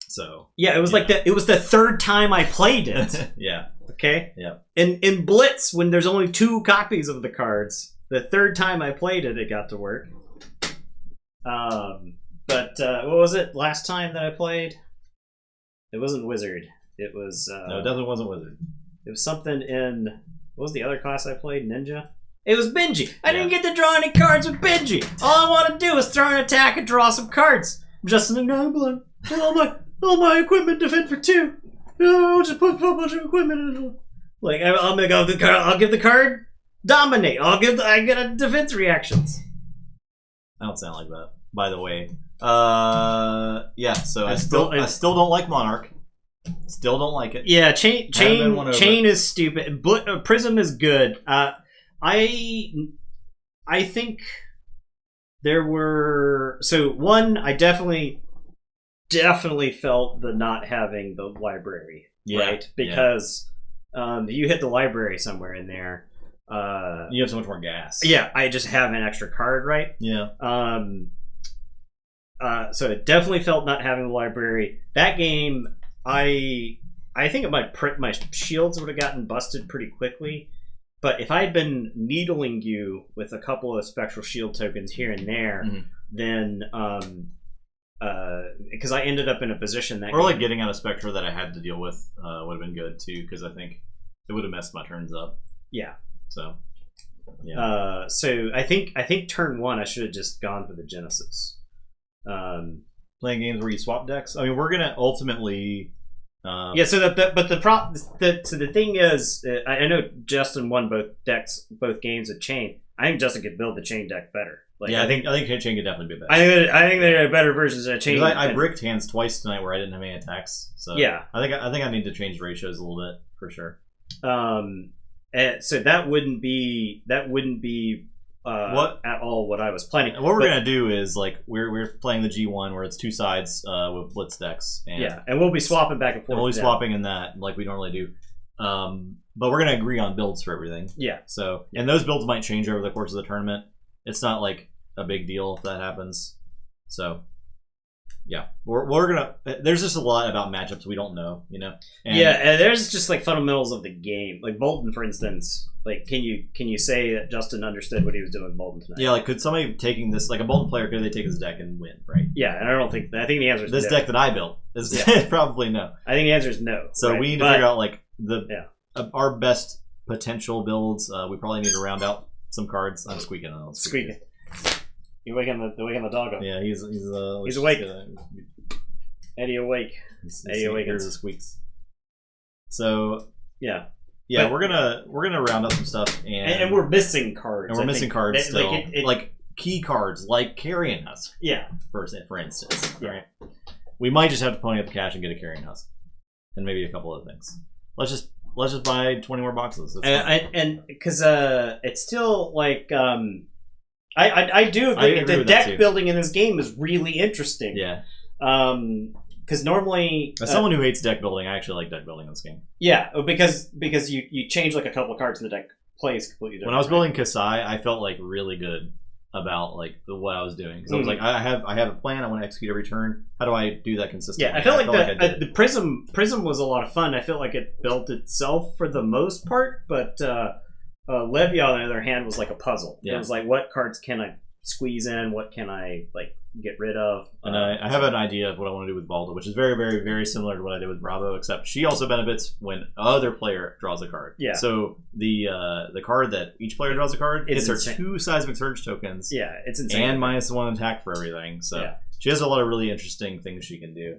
So. Yeah, it was like it was the 3rd time I played it. Yeah. Okay? Yeah. In Blitz, when there's only 2 copies of the cards, the 3rd time I played it, it got to work. But what was it last time that I played? It wasn't Wizard. It was... no, it definitely wasn't Wizard. It was something in... What was the other class I played? Ninja? It was Benji. I didn't get to draw any cards with Benji. All I want to do is throw an attack and draw some cards. Just an enabler. All my equipment defend for 2. I'll just put a bunch of equipment in it. Like, I'll give the card dominate. I get a defense reactions. I don't sound like that, by the way. Yeah, so I still don't like Monarch. Still don't like it. Yeah, chain is stupid. Prism is good. I think there were I definitely felt the not having the library, right? Because you hit the library somewhere in there. You have so much more gas. Yeah, I just have an extra card, right? Yeah. So it definitely felt not having the library. That game, I think my shields would have gotten busted pretty quickly. But if I had been needling you with a couple of spectral shield tokens here and there, then because I ended up in a position that like getting out a Spectra that I had to deal with would have been good too, because I think it would have messed my turns up. Yeah. So. Yeah. So I think turn 1 I should have just gone for the Genesis. Playing games where you swap decks. I mean, we're gonna ultimately. So the thing is, I know Justin won both games of Chain. I think Justin could build the Chain deck better. Like, I think Chain could definitely be better. I think there are better versions of Chain. I bricked hands twice tonight where I didn't have any attacks. So yeah, I think I need to change ratios a little bit for sure. So that wouldn't be at all what I was planning. What we're gonna do is like we're playing the G1 where it's 2 sides with Blitz decks. And we'll be swapping back and forth. And we'll be swapping in that like we normally do. But we're gonna agree on builds for everything. Yeah. So and those builds might change over the course of the tournament. It's not like a big deal if that happens. So yeah, we're gonna. There's just a lot about matchups we don't know, you know. And there's just like fundamentals of the game, like Bolton, for instance. Like, can you say that Justin understood what he was doing with Bolton tonight? Yeah, like could somebody taking this, like a Bolton player, could they take his deck and win, right? Yeah, and I think the answer is this no. deck that I built is probably no. I think the answer is no. So we need to figure out like our best potential builds. We probably need to round out some cards. I'm squeaking on it. Squeaking. You're waking the dog up. Yeah, he's awake. Eddie awake. Eddie awake. Hears the squeaks. So yeah, we're gonna round up some stuff, and we're missing cards. And we're missing cards still, like key cards, like Carrion Husk. Yeah, for instance. Yeah. Right. We might just have to pony up the cash and get a Carrion Husk, and maybe a couple other things. Let's just buy 20 more boxes. And because it's still like. I do agree. The with that too. deck building in this game is really interesting. Yeah. Because normally, as someone who hates deck building, I actually like deck building in this game. Yeah, because you change like a couple of cards in the deck, plays completely different. When I was building Kasai, I felt like really good about like what I was doing because I was like, I have a plan. I want to execute every turn. How do I do that consistently? Yeah, I felt like the Prism was a lot of fun. I felt like it built itself for the most part, but Levia on the other hand was like a puzzle. Yeah. It was like, what cards can I squeeze in? What can I like get rid of? And I have an idea of what I want to do with Balda, which is very, very, very similar to what I did with Bravo, except she also benefits when other player draws a card. Yeah. So the card that each player draws a card, it's her 2 Seismic Surge tokens. Yeah, it's insane. And -1 attack for everything. So she has a lot of really interesting things she can do.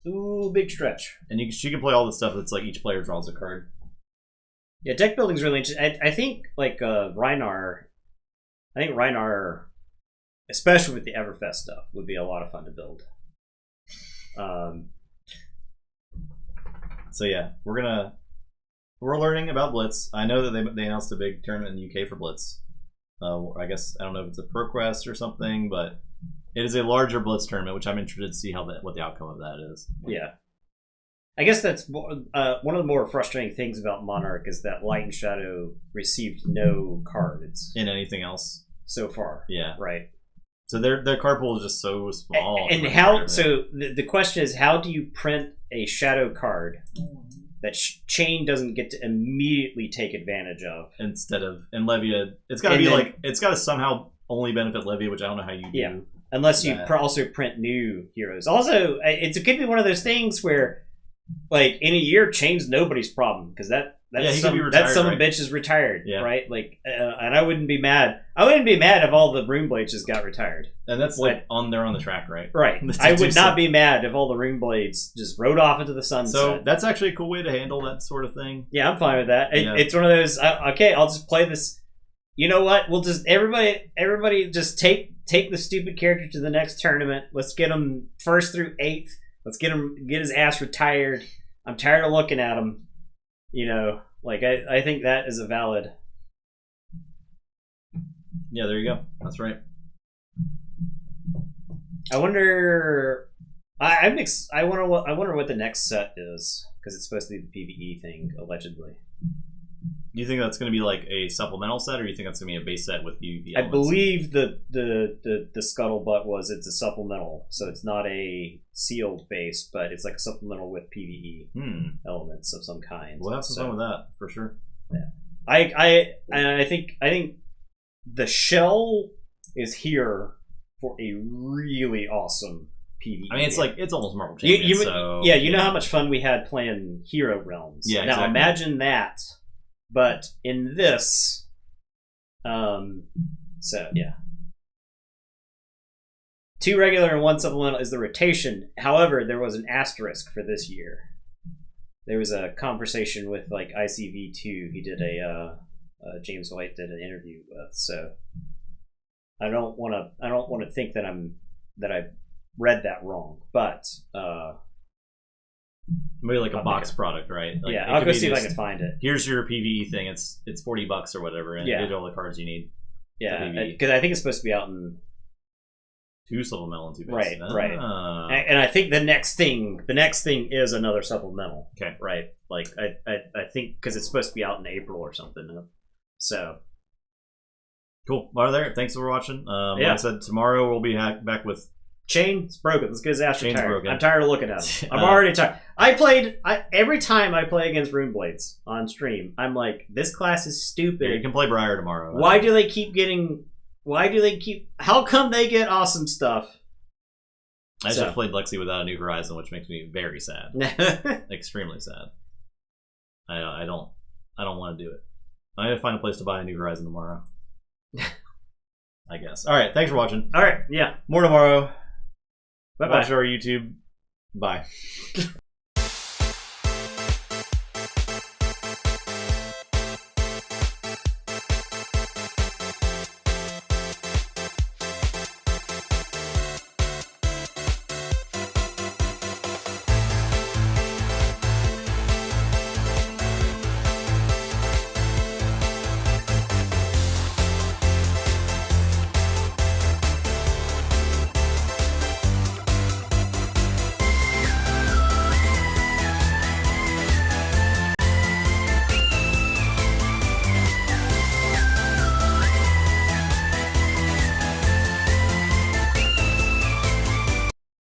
Ooh, big stretch. And she can play all the stuff that's like each player draws a card. Yeah, deck building's really interesting. I think like Rhinar, especially with the Everfest stuff, would be a lot of fun to build. So yeah, we're learning about Blitz. I know that they announced a big tournament in the UK for Blitz. I guess I don't know if it's a ProQuest or something, but it is a larger Blitz tournament, which I'm interested to see what the outcome of that is. Yeah, I guess that's one of the more frustrating things about Monarch is that Light and Shadow received no cards in anything else so far. Yeah, right. So their card pool is just so small. And how? So the question is, how do you print a shadow card that Chain doesn't get to immediately take advantage of? Instead of Levia, it's got to be like it's got to somehow only benefit Levia, which I don't know how you do. Yeah, unless you also print new heroes. Also, it could be one of those things where, like, in a year, Chain's nobody's problem because that some bitch is retired, right? Like, and I wouldn't be mad. I wouldn't be mad if all the Runeblades just got retired. And that's like they're on the track, right? Right. I would not be mad if all the Runeblades just rode off into the sunset. So that's actually a cool way to handle that sort of thing. Yeah, I'm fine with that. It's one of those. Okay, I'll just play this. You know what? We'll just everybody just take the stupid character to the next tournament. Let's get him 1st through 8th. Let's get his ass retired. I'm tired of looking at him. You know, like I think that is a valid. Yeah, there you go. That's right. I wonder. I wonder what the next set is because it's supposed to be the PvE thing allegedly. Do you think that's going to be like a supplemental set, or do you think that's going to be a base set with PvP elements? I believe the scuttlebutt was it's a supplemental, so it's not a sealed base, but it's like a supplemental with PvE elements of some kind. We'll have some fun with that for sure. Yeah, I think the shell is here for a really awesome PvE. I mean, it's almost Marvel Champions. You know how much fun we had playing Hero Realms. Yeah, now imagine that. But in this, so yeah, 2 regular and 1 supplemental is the rotation. However, there was an asterisk for this year. There was a conversation with like ICV2. He did James White did an interview with. So I don't want to think that I read that wrong, but. Maybe like a box product, right? Like, yeah, I'll go see if I can find it. Here's your PvE thing. It's $40 or whatever, and it gives you all the cards you need. Yeah, because I think it's supposed to be out in 2 supplemental and 2 base. Right, right. And I think the next thing is another supplemental. Okay, right. Like I think because it's supposed to be out in April or something. So cool. Well, there. Thanks for watching. Like I said, tomorrow we'll be back with. Chain's broken. Let's get his ass retired. I'm tired of looking at him. I'm already tired. Every time I play against Runeblades on stream, I'm like, this class is stupid. Yeah, you can play Briar tomorrow. Why do they keep? How come they get awesome stuff? I just played Lexi without a New Horizon, which makes me very sad. Extremely sad. I don't want to do it. I need to find a place to buy a New Horizon tomorrow. I guess. All right. Thanks for watching. All right. Yeah. More tomorrow. Bye-bye. Watch our YouTube. Bye.